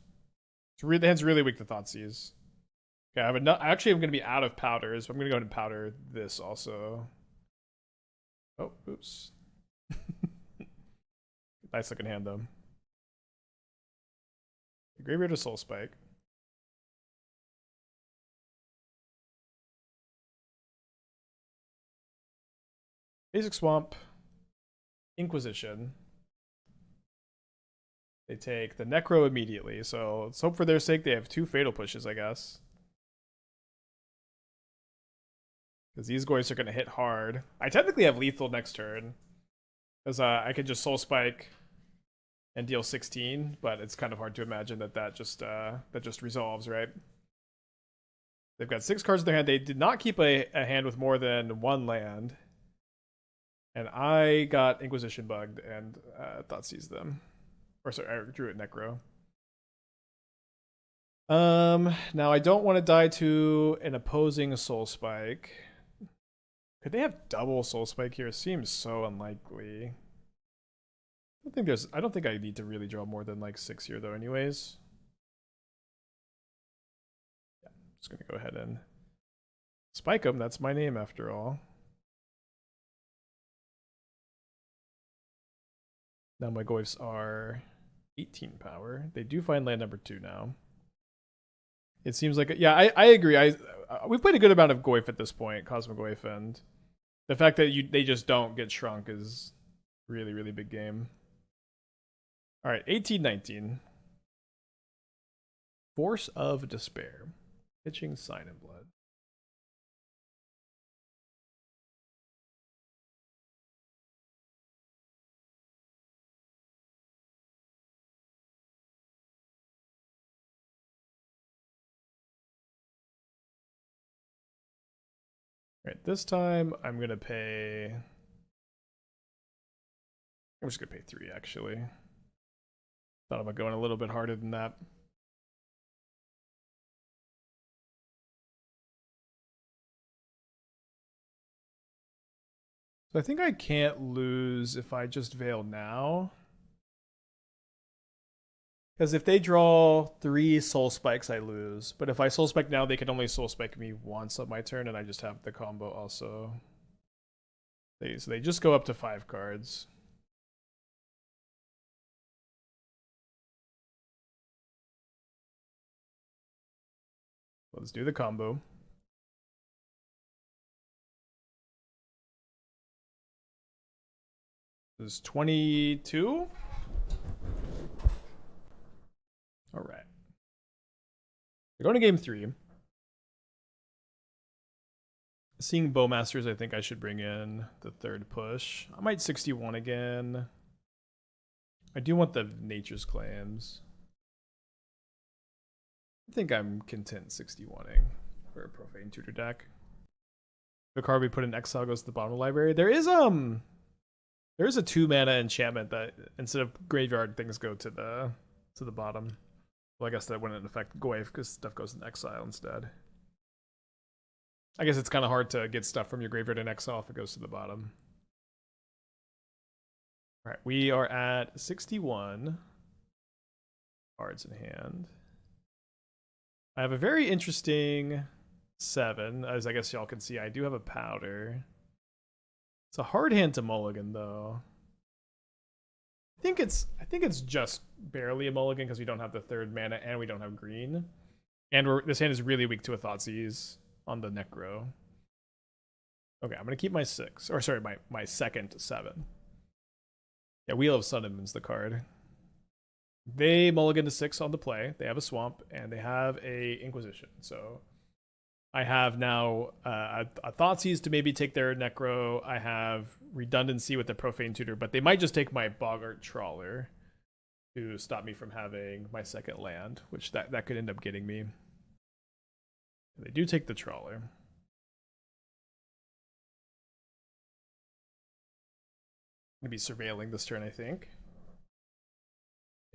The hand's really weak to Thoughtseize. Okay, I actually am gonna be out of powders. So I'm gonna go ahead and powder this also. Oh, oops. Nice looking hand though. Graveyard of Soul Spike. Basic Swamp. Inquisition. They take the Necro immediately, so let's hope for their sake they have 2 Fatal Pushes, I guess. Because these Goyfs are going to hit hard. I technically have lethal next turn. Because I could just Soul Spike and deal 16, but it's kind of hard to imagine that just resolves, right? They've got 6 cards in their hand. They did not keep a hand with more than 1 land. And I got Inquisition bugged and Thoughtseize them. Or sorry, I drew it Necro. Now I don't want to die to an opposing Soul Spike. Could they have double Soul Spike here? Seems so unlikely. I don't think I need to really draw more than like 6 here though anyways. Yeah, I'm just gonna go ahead and spike them. That's my name after all. Now my Goyfs are 18 power. They do find land number 2 now. It seems like, yeah, I agree. We've played a good amount of Goyf at this point, Cosmogoyf, and the fact that they just don't get shrunk is really, really big game. All right, 18-19. Force of Despair. Pitching Sign in Blood. All right, this time I'm going to pay... I'm just going to pay 3, actually. Thought about going a little bit harder than that. So I think I can't lose if I just Veil now. Because if they draw 3 Soul Spikes, I lose. But if I Soul Spike now, they can only Soul Spike me once on my turn, and I just have the combo also. So they just go up to 5 cards. Let's do the combo. This is 22. All right. We're going to game 3. Seeing Bowmasters, I think I should bring in the 3rd push. I might 61 again. I do want the Nature's Claims. I think I'm content 61ing for a Profane Tutor deck. The card we put in exile goes to the bottom of the library. There is a 2-mana enchantment that instead of graveyard, things go to the bottom. Well, I guess that wouldn't affect Goyf because stuff goes in exile instead. I guess it's kind of hard to get stuff from your graveyard in exile if it goes to the bottom. All right, we are at 61 cards in hand. I have a very interesting 7, as I guess y'all can see. I do have a powder. It's a hard hand to mulligan, though. I think it's just barely a mulligan because we don't have the 3rd mana and we don't have green, and this hand is really weak to a Thoughtseize on the Necro. Okay, I'm gonna keep my 6, or sorry, my second 7. Yeah, Wheel of Sunderman's the card. They mulligan to 6 on the play. They have a swamp and they have a Inquisition. So I have now a Thoughtseize to maybe take their Necro. I have redundancy with the Profane Tutor, but they might just take my Boggart Trawler to stop me from having my second land, which that could end up getting me. They do take the Trawler. I'm going to be surveilling this turn, I think.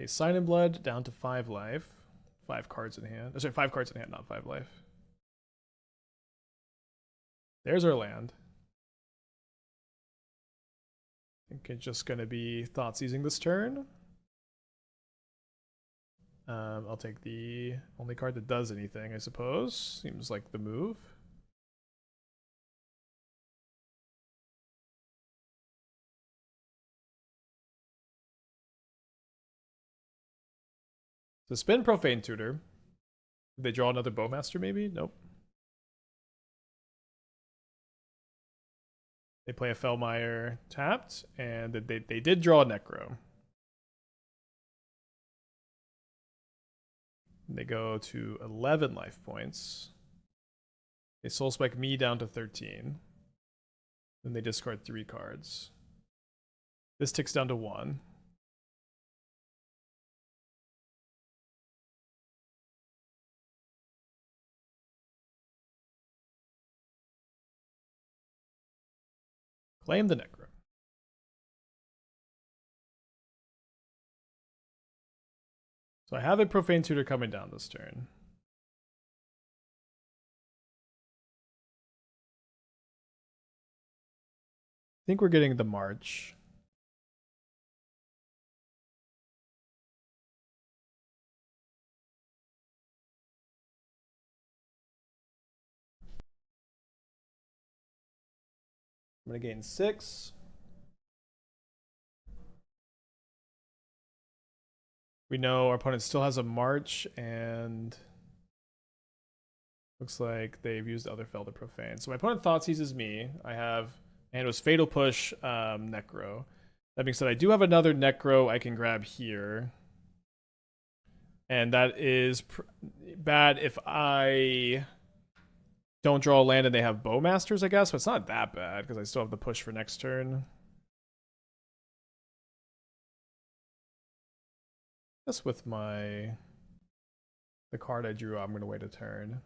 A Sign in Blood down to 5 life. 5 cards in hand. Sorry, 5 cards in hand, not 5 life. There's our land. I think it's just going to be Thoughtseizing this turn. I'll take the only card that does anything, I suppose. Seems like the move. So spin Profane Tutor. Did they draw another Bowmaster maybe? Nope. They play a Fellmire tapped, and they did draw a Necro. They go to 11 life points. They Soul Spike me down to 13. Then they discard 3 cards. This ticks down to 1. Claim the Necro. So I have a Profane Tutor coming down this turn. think we're getting the March. I'm going to gain 6. We know our opponent still has a March, and looks like they've used other Felder Profane. So my opponent Thoughtseizes me. I have, and it was Fatal Push Necro. That being said, I do have another Necro I can grab here. And that is bad if I don't draw a land and they have Bowmasters, I guess. But it's not that bad because I still have the push for next turn. Just with the card I drew, I'm going to wait a turn.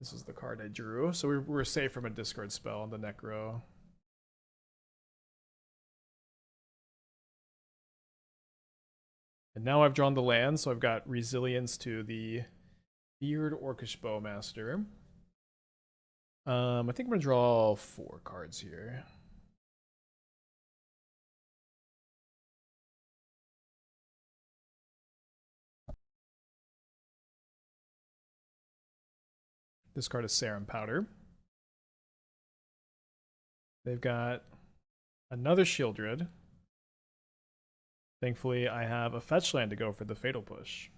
This is the card I drew. So we're safe from a discard spell on the Necro. And now I've drawn the land, so I've got resilience to the Beard Orcish Bowmaster. I think I'm going to draw 4 cards here. This card is Serum Powder. They've got another Sheoldred. Thankfully, I have a fetch land to go for the Fatal Push.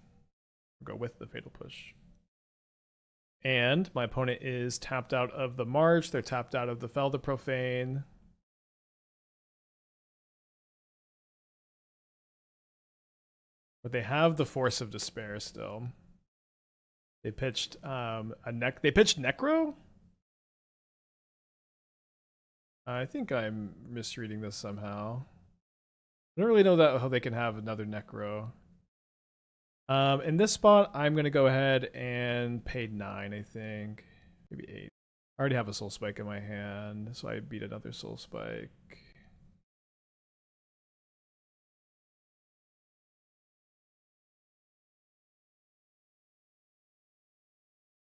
Go with the Fatal Push. And my opponent is tapped out of the March. They're tapped out of the Felder Profane. But they have the Force of Despair still. They pitched They pitched Necro? I think I'm misreading this somehow. I don't really know how they can have another Necro. In this spot, I'm going to go ahead and pay 9, I think. Maybe 8. I already have a Soul Spike in my hand, so I beat another Soul Spike.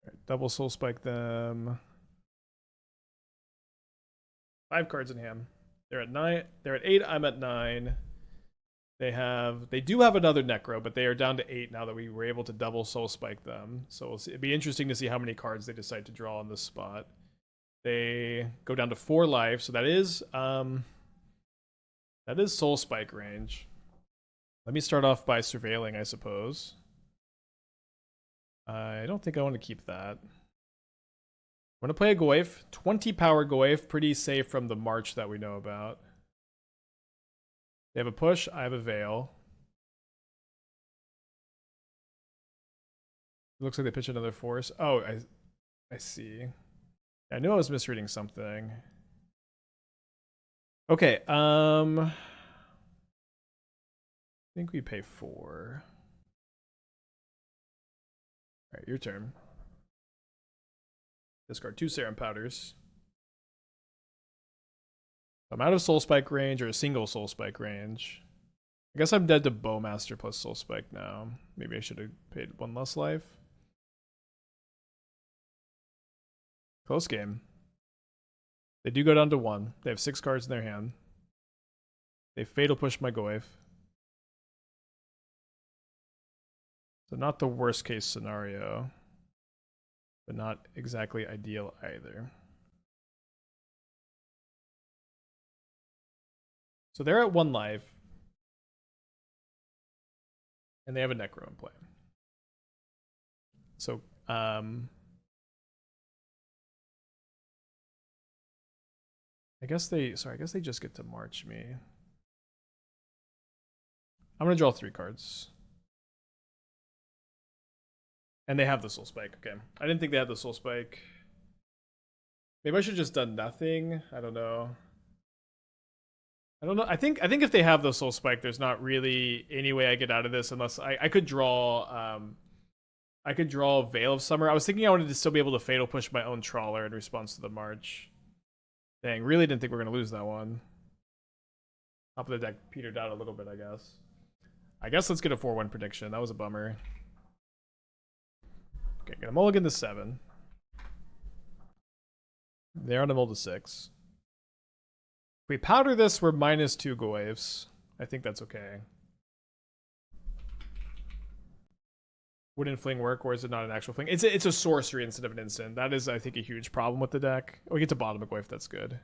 Right, double Soul Spike them. 5 cards in hand. They're at 9. They're at 8. I'm at 9. They do have another Necro, but they are down to 8 now that we were able to double Soul Spike them. So we'll see. It'd be interesting to see how many cards they decide to draw on this spot. They go down to 4 life, so that is Soul Spike range. Let me start off by surveilling, I suppose. I don't think I want to keep that. I'm going to play a Goyf. 20 power Goyf, pretty safe from the March that we know about. They have a push, I have a Veil. It looks like they pitch another Force. Oh, I see. I knew I was misreading something. Okay, I think we pay 4. Alright, your turn. Discard 2 Serum Powders. I'm out of Soul Spike range, or a single Soul Spike range. I guess I'm dead to Bowmaster plus Soul Spike now. Maybe I should have paid 1 less life. Close game. They do go down to 1. They have 6 cards in their hand. They Fatal Push my Goyf. So not the worst case scenario, but not exactly ideal either. So they're at 1 life. And they have a Necro in play. So, I guess they just get to March me. I'm going to draw 3 cards. And they have the Soul Spike. Okay. I didn't think they had the Soul Spike. Maybe I should have just done nothing. I don't know. I think if they have the Soul Spike, there's not really any way I get out of this unless I could draw Veil of Summer. I was thinking I wanted to still be able to Fatal Push my own Trawler in response to the March. Dang, really didn't think we were gonna lose that one. Top of the deck petered out a little bit, I guess. Let's get a 4-1 prediction. That was a bummer. Okay, gonna mulligan to 7. They're on a mull to 6. If we powder this, we're -2 Goyfs. I think that's okay. Wouldn't fling work, or is it not an actual fling? It's a sorcery instead of an instant. That is, I think, a huge problem with the deck. We get to bottom of Goyf, that's good.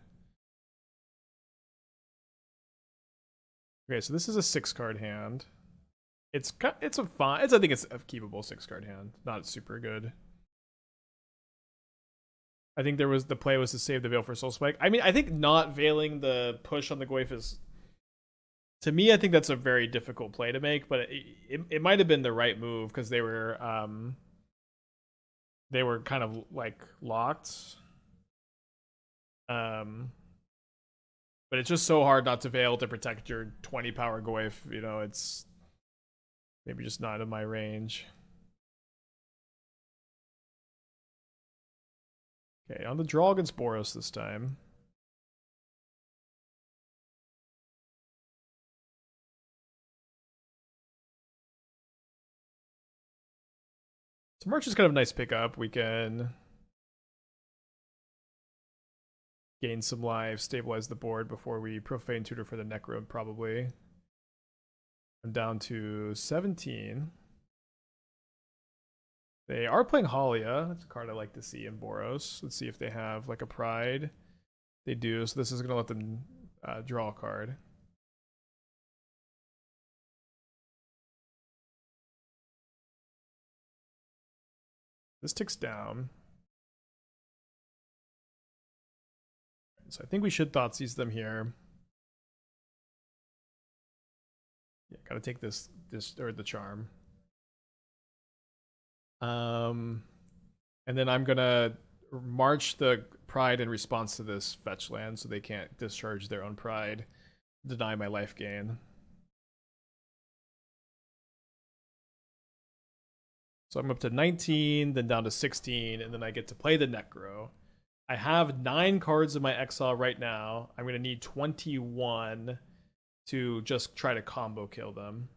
Okay, so this is a 6-card hand. I think it's a keepable 6-card hand. Not super good. I think the play was to save the Veil for Soul Spike. I mean, I think not veiling the push on the Goyf is, to me, I think that's a very difficult play to make, but it might have been the right move because they were kind of like locked. But it's just so hard not to veil to protect your 20 power Goyf. You know, it's maybe just not in my range. Okay, on the draw against Boros this time. So March is kind of a nice pickup. We can gain some life, stabilize the board before we Profane Tutor for the Necro, probably. I'm down to 17. They are playing Halia. That's a card I like to see in Boros. Let's see if they have like a Pride. They do, so this is going to let them draw a card. This ticks down. So I think we should Thoughtseize them here. Yeah, gotta take this or the charm. And then I'm gonna march the Pride in response to this fetch land, so they can't discharge their own Pride, deny my life gain. So I'm up to 19, then down to 16, and then I get to play the Necro. I have 9 cards in my exile right now. I'm gonna need 21 to just try to combo kill them.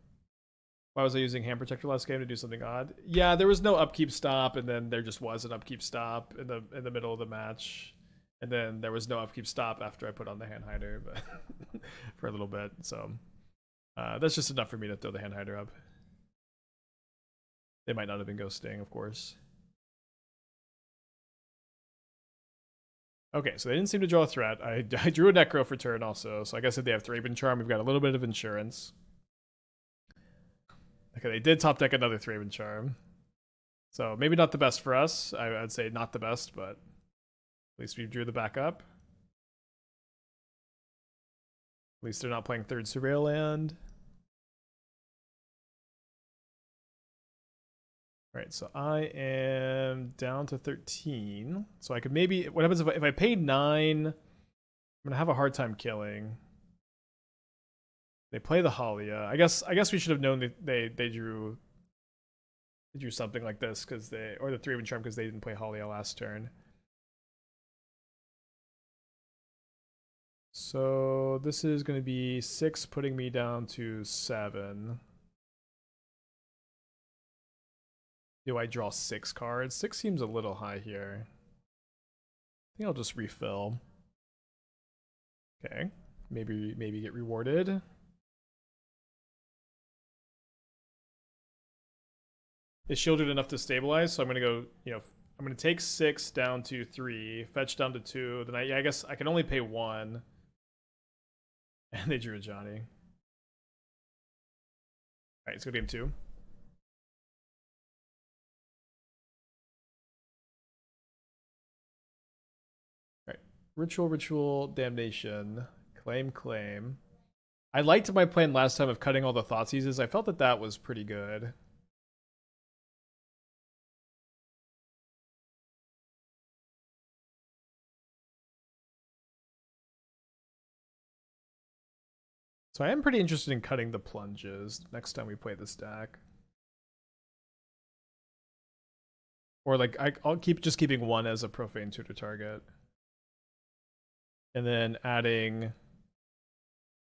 Why was I using Hand Protector last game to do something odd? Yeah, there was no upkeep stop, and then there just was an upkeep stop in the middle of the match, and then there was no upkeep stop after I put on the Hand Hider, but for a little bit. So that's just enough for me to throw the Hand Hider up. They might not have been ghosting, of course. Okay, so they didn't seem to draw a threat. I drew a Necro for turn also, so I guess if they have Thraben Charm, we've got a little bit of insurance. Okay, they did top deck another Thraben Charm. So maybe not the best for us. I'd say not the best, but at least we drew the backup. At least they're not playing third Surveil land. Alright, so I am down to 13. So I could maybe... What happens if I pay 9? I'm going to have a hard time killing. They play the Halia. I guess we should have known that they drew something like this because they, or the Thraben Charm, because they didn't play Halia last turn. So this is going to be 6, putting me down to 7. Do I draw 6 cards? 6 seems a little high here. I think I'll just refill. Okay, maybe get rewarded. Is Sheoldred enough to stabilize? So I'm gonna go, I'm gonna take 6 down to 3, fetch down to 2. Then I guess I can only pay 1. And they drew a Johnny. Alright, let's go game 2. Alright. Ritual, Damnation, Claim. I liked my plan last time of cutting all the Thoughtseizes. I felt that was pretty good. So I am pretty interested in cutting the plunges next time we play this deck. Or like I'll keeping 1 as a Profane Tutor target. And then adding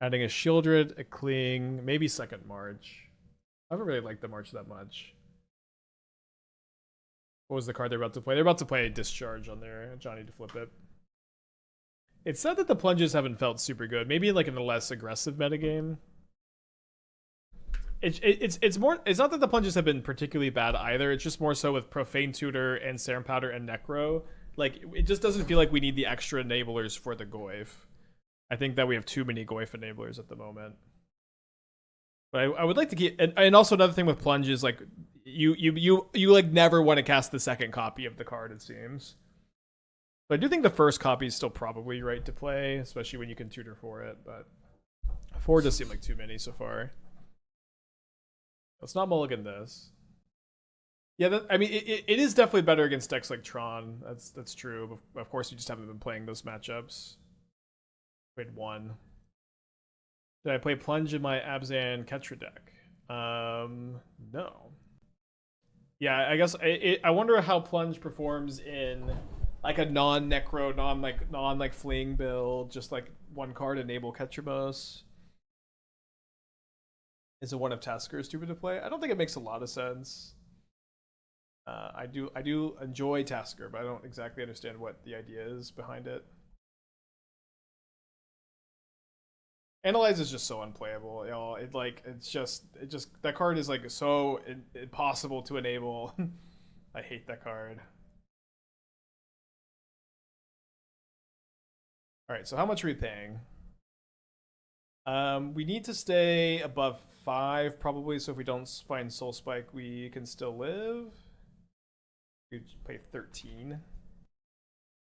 a Sheoldred, a Cling, maybe second March. I haven't really liked the March that much. What was the card they're about to play? They're about to play Discharge on there. Johnny to flip it. It's said that the plunges haven't felt super good. Maybe like in a less aggressive metagame. It's more. It's not that the plunges have been particularly bad either. It's just more so with Profane Tutor and Serum Powder and Necro. Like it just doesn't feel like we need the extra enablers for the Goyf. I think that we have too many Goyf enablers at the moment. But I would like to keep. And also another thing with plunge is like you like never want to cast the second copy of the card. It seems. But I do think the first copy is still probably right to play, especially when you can tutor for it. But 4 does seem like too many so far. Let's not mulligan this. Yeah, I mean, it is definitely better against decks like Tron. That's true. But of course, we just haven't been playing those matchups. Played 1. Did I play Plunge in my Abzan Ketra deck? No. Yeah, I guess I wonder how Plunge performs in like a non-necro, non fleeing build, just like one card enable Ketramos. Is it one of Tasker stupid to play? I don't think it makes a lot of sense. I do enjoy Tasker, but I don't exactly understand what the idea is behind it. Analyze is just so unplayable, you know. It's just that card is like so impossible to enable. I hate that card. All right, so how much are we paying? We need to stay above 5 probably, so if we don't find Soul Spike, we can still live. We pay 13.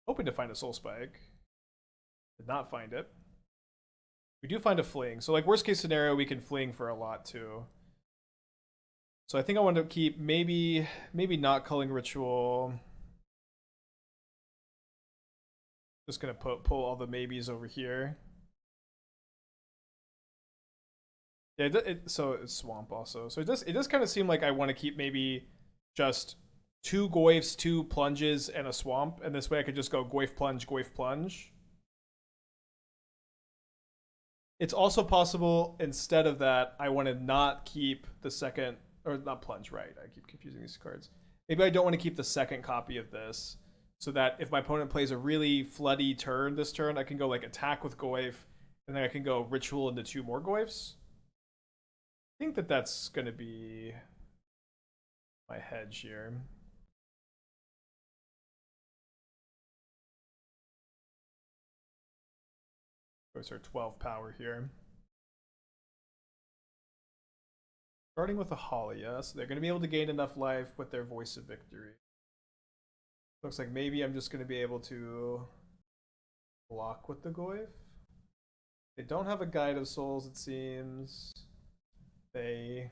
Hoping to find a Soul Spike. Did not find it. We do find a Fling. So like worst case scenario, we can Fling for a lot too. So I think I want to keep maybe not Culling Ritual. Just gonna pull all the maybes over here. Yeah, so it's Swamp also. So it does kind of seem like I want to keep maybe just 2 Goyfs, 2 Plunges, and a Swamp, and this way I could just go Goyf Plunge, Goyf Plunge. It's also possible instead of that I want to not keep the second, or not Plunge, right? I keep confusing these cards. Maybe I don't want to keep the second copy of this, so that if my opponent plays a really floody turn this turn, I can go like attack with Goyf, and then I can go Ritual into 2 more Goyfs. I think that that's going to be my hedge here. Those are 12 power here. Starting with a Halia, so they're going to be able to gain enough life with their Voice of Victory. Looks like maybe I'm just going to be able to block with the Goyf. They don't have a Guide of Souls, it seems. They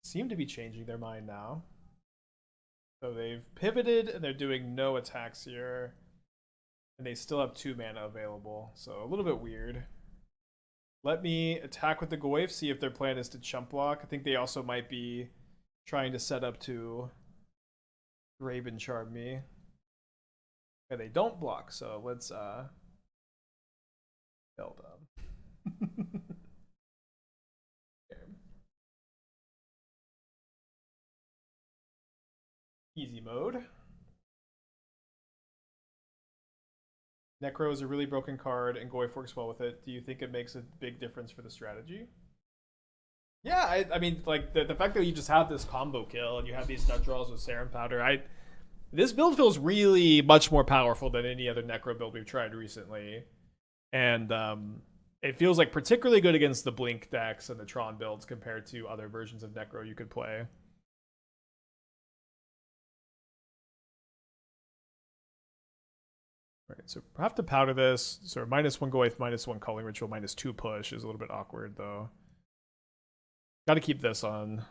seem to be changing their mind now. So they've pivoted and they're doing no attacks here. And they still have 2 mana available, so a little bit weird. Let me attack with the Goyf, see if their plan is to chump block. I think they also might be trying to set up to Raven Charm me. Okay, they don't block, so let's build up. Easy mode. Necro is a really broken card, and Goyf works well with it. Do you think it makes a big difference for the strategy? Yeah, I mean, like, the fact that you just have this combo kill, and you have these nut draws with Serum Powder, this build feels really much more powerful than any other Necro build we've tried recently. And it feels like particularly good against the Blink decks and the Tron builds compared to other versions of Necro you could play. Right, so I have to powder this. So -1 Goyf, -1 Culling Ritual, -2 push is a little bit awkward though. Got to keep this on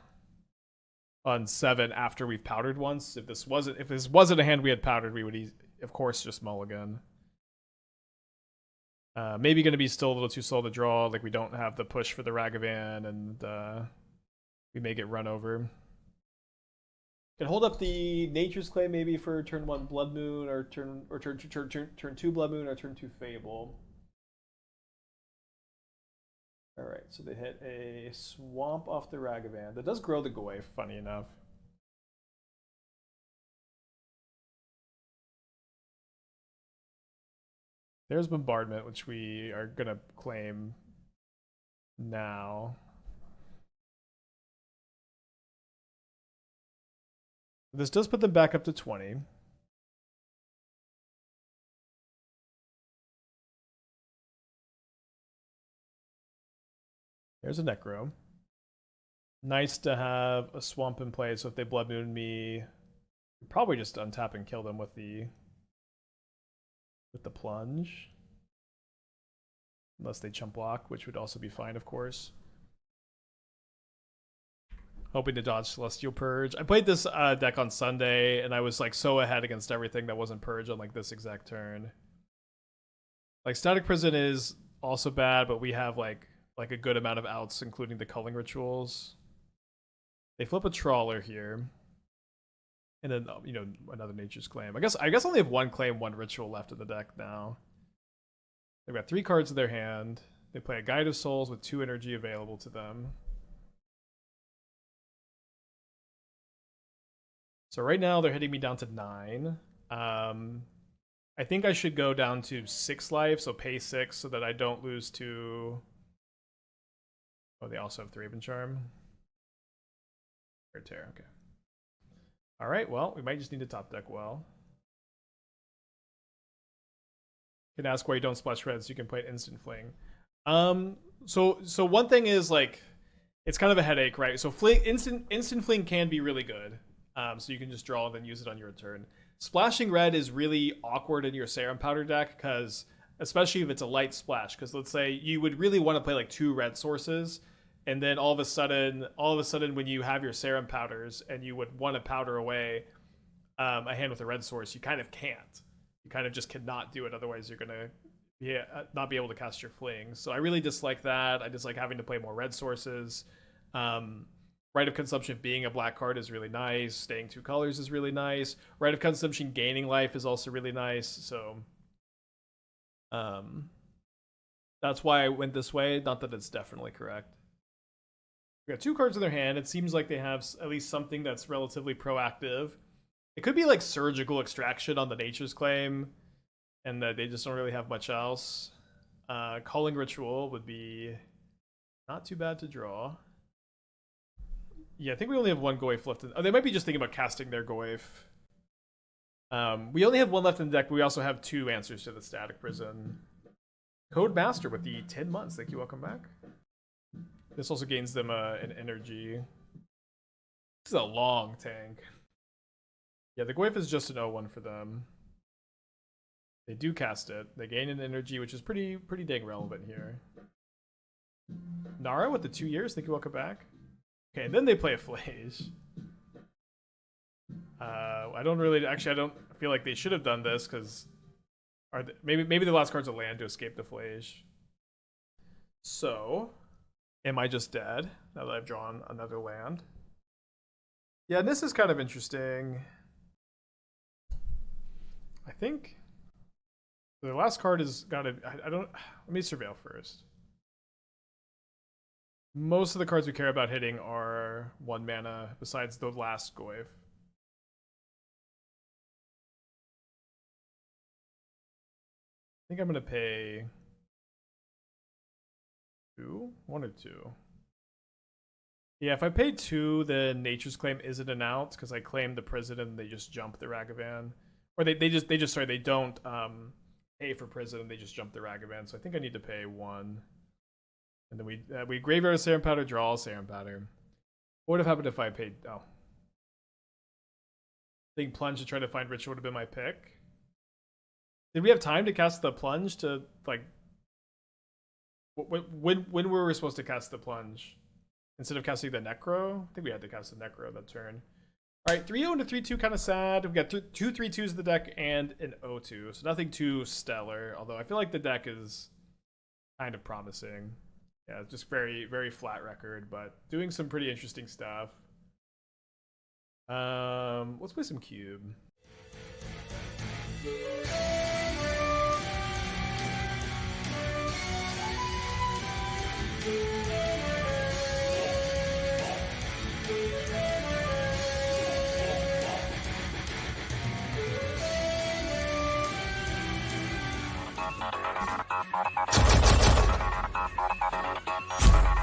7 after we've powdered once. If this wasn't a hand we had powdered, we would of course just mulligan. Maybe going to be still a little too slow to draw. Like we don't have the push for the Ragavan, and we may get run over. Can hold up the Nature's Claim maybe for turn 1 Blood Moon, or turn 2 Blood Moon, or turn 2 Fable. Alright, so they hit a Swamp off the Ragavan. That does grow the Goyf, funny enough. There's Bombardment, which we are gonna claim now. This does put them back up to 20. There's a Necro. Nice to have a swamp in play, so if they Blood Moon me, probably just untap and kill them with the Plunge. Unless they chump block, which would also be fine, of course. Hoping to dodge Celestial Purge. I played this deck on Sunday, and I was like so ahead against everything that wasn't Purge on like this exact turn. Like Static Prison is also bad, but we have like a good amount of outs, including the Culling Rituals. They flip a Trawler here. And then, you know, another Nature's Claim. I guess only have one claim, one ritual left in the deck now. They've got 3 cards in their hand. They play a Guide of Souls with 2 energy available to them. So right now they're hitting me down to 9. I think I should go down to 6 life, so pay 6 so that I don't lose to... Oh, they also have Thraben Charm. Tear, okay. Alright, well, we might just need to top deck well. You can ask why you don't splash red so you can play instant fling. So one thing is like it's kind of a headache, right? So instant fling can be really good. So you can just draw and then use it on your turn. Splashing red is really awkward in your Serum Powder deck because especially if it's a light splash, because let's say you would really want to play like 2 red sources, and then all of a sudden when you have your Serum Powders and you would want to powder away a hand with a red source, you kind of can't. You kind of just cannot do it, otherwise you're gonna not be able to cast your fling. So I really dislike that. I dislike having to play more red sources. Rite of Consumption being a black card is really nice. Staying 2 colors is really nice. Rite of Consumption gaining life is also really nice. So that's why I went this way. Not that it's definitely correct. We got 2 cards in their hand. It seems like they have at least something that's relatively proactive. It could be like Surgical Extraction on the Nature's Claim, and that they just don't really have much else. Culling Ritual would be not too bad to draw. Yeah, I think we only have 1 Goyf left. Oh, they might be just thinking about casting their Goyf. We only have 1 left in the deck, but we also have 2 answers to the Static Prison. Code Master with the 10 months. Thank you, welcome back. This also gains them an energy. This is a long tank. Yeah, the Goyf is just an 0-1 for them. They do cast it. They gain an energy, which is pretty dang relevant here. Nara with the 2 years. Thank you, welcome back. Okay, and then they play a Flaze. I don't feel like they should have done this because maybe the last card's a land to escape the Flaze. So, am I just dead now that I've drawn another land? Yeah, and this is kind of interesting. I think the last card is gotta. Let me surveil first. Most of the cards we care about hitting are 1 mana, besides the last Goyf. I think I'm gonna pay 2? 1 or 2? Yeah, if I pay 2, then Nature's Claim isn't an out because I claim the prison and they just jump the Ragavan. Or they don't pay for prison and they just jump the Ragavan. So I think I need to pay 1. And then we graveyard Serum Powder, draw Serum Powder. What would have happened if I paid? Oh, I think Plunge to try to find Ritual would have been my pick. Did we have time to cast the Plunge to like? When were we supposed to cast the Plunge? Instead of casting the Necro? I think we had to cast the Necro that turn. Alright, 3-0 into 3-2, kind of sad. We've got 2 3-2s in the deck and an 0-2. So nothing too stellar. Although I feel like the deck is kind of promising. Yeah, just very, very flat record, but doing some pretty interesting stuff. Let's play some Cube.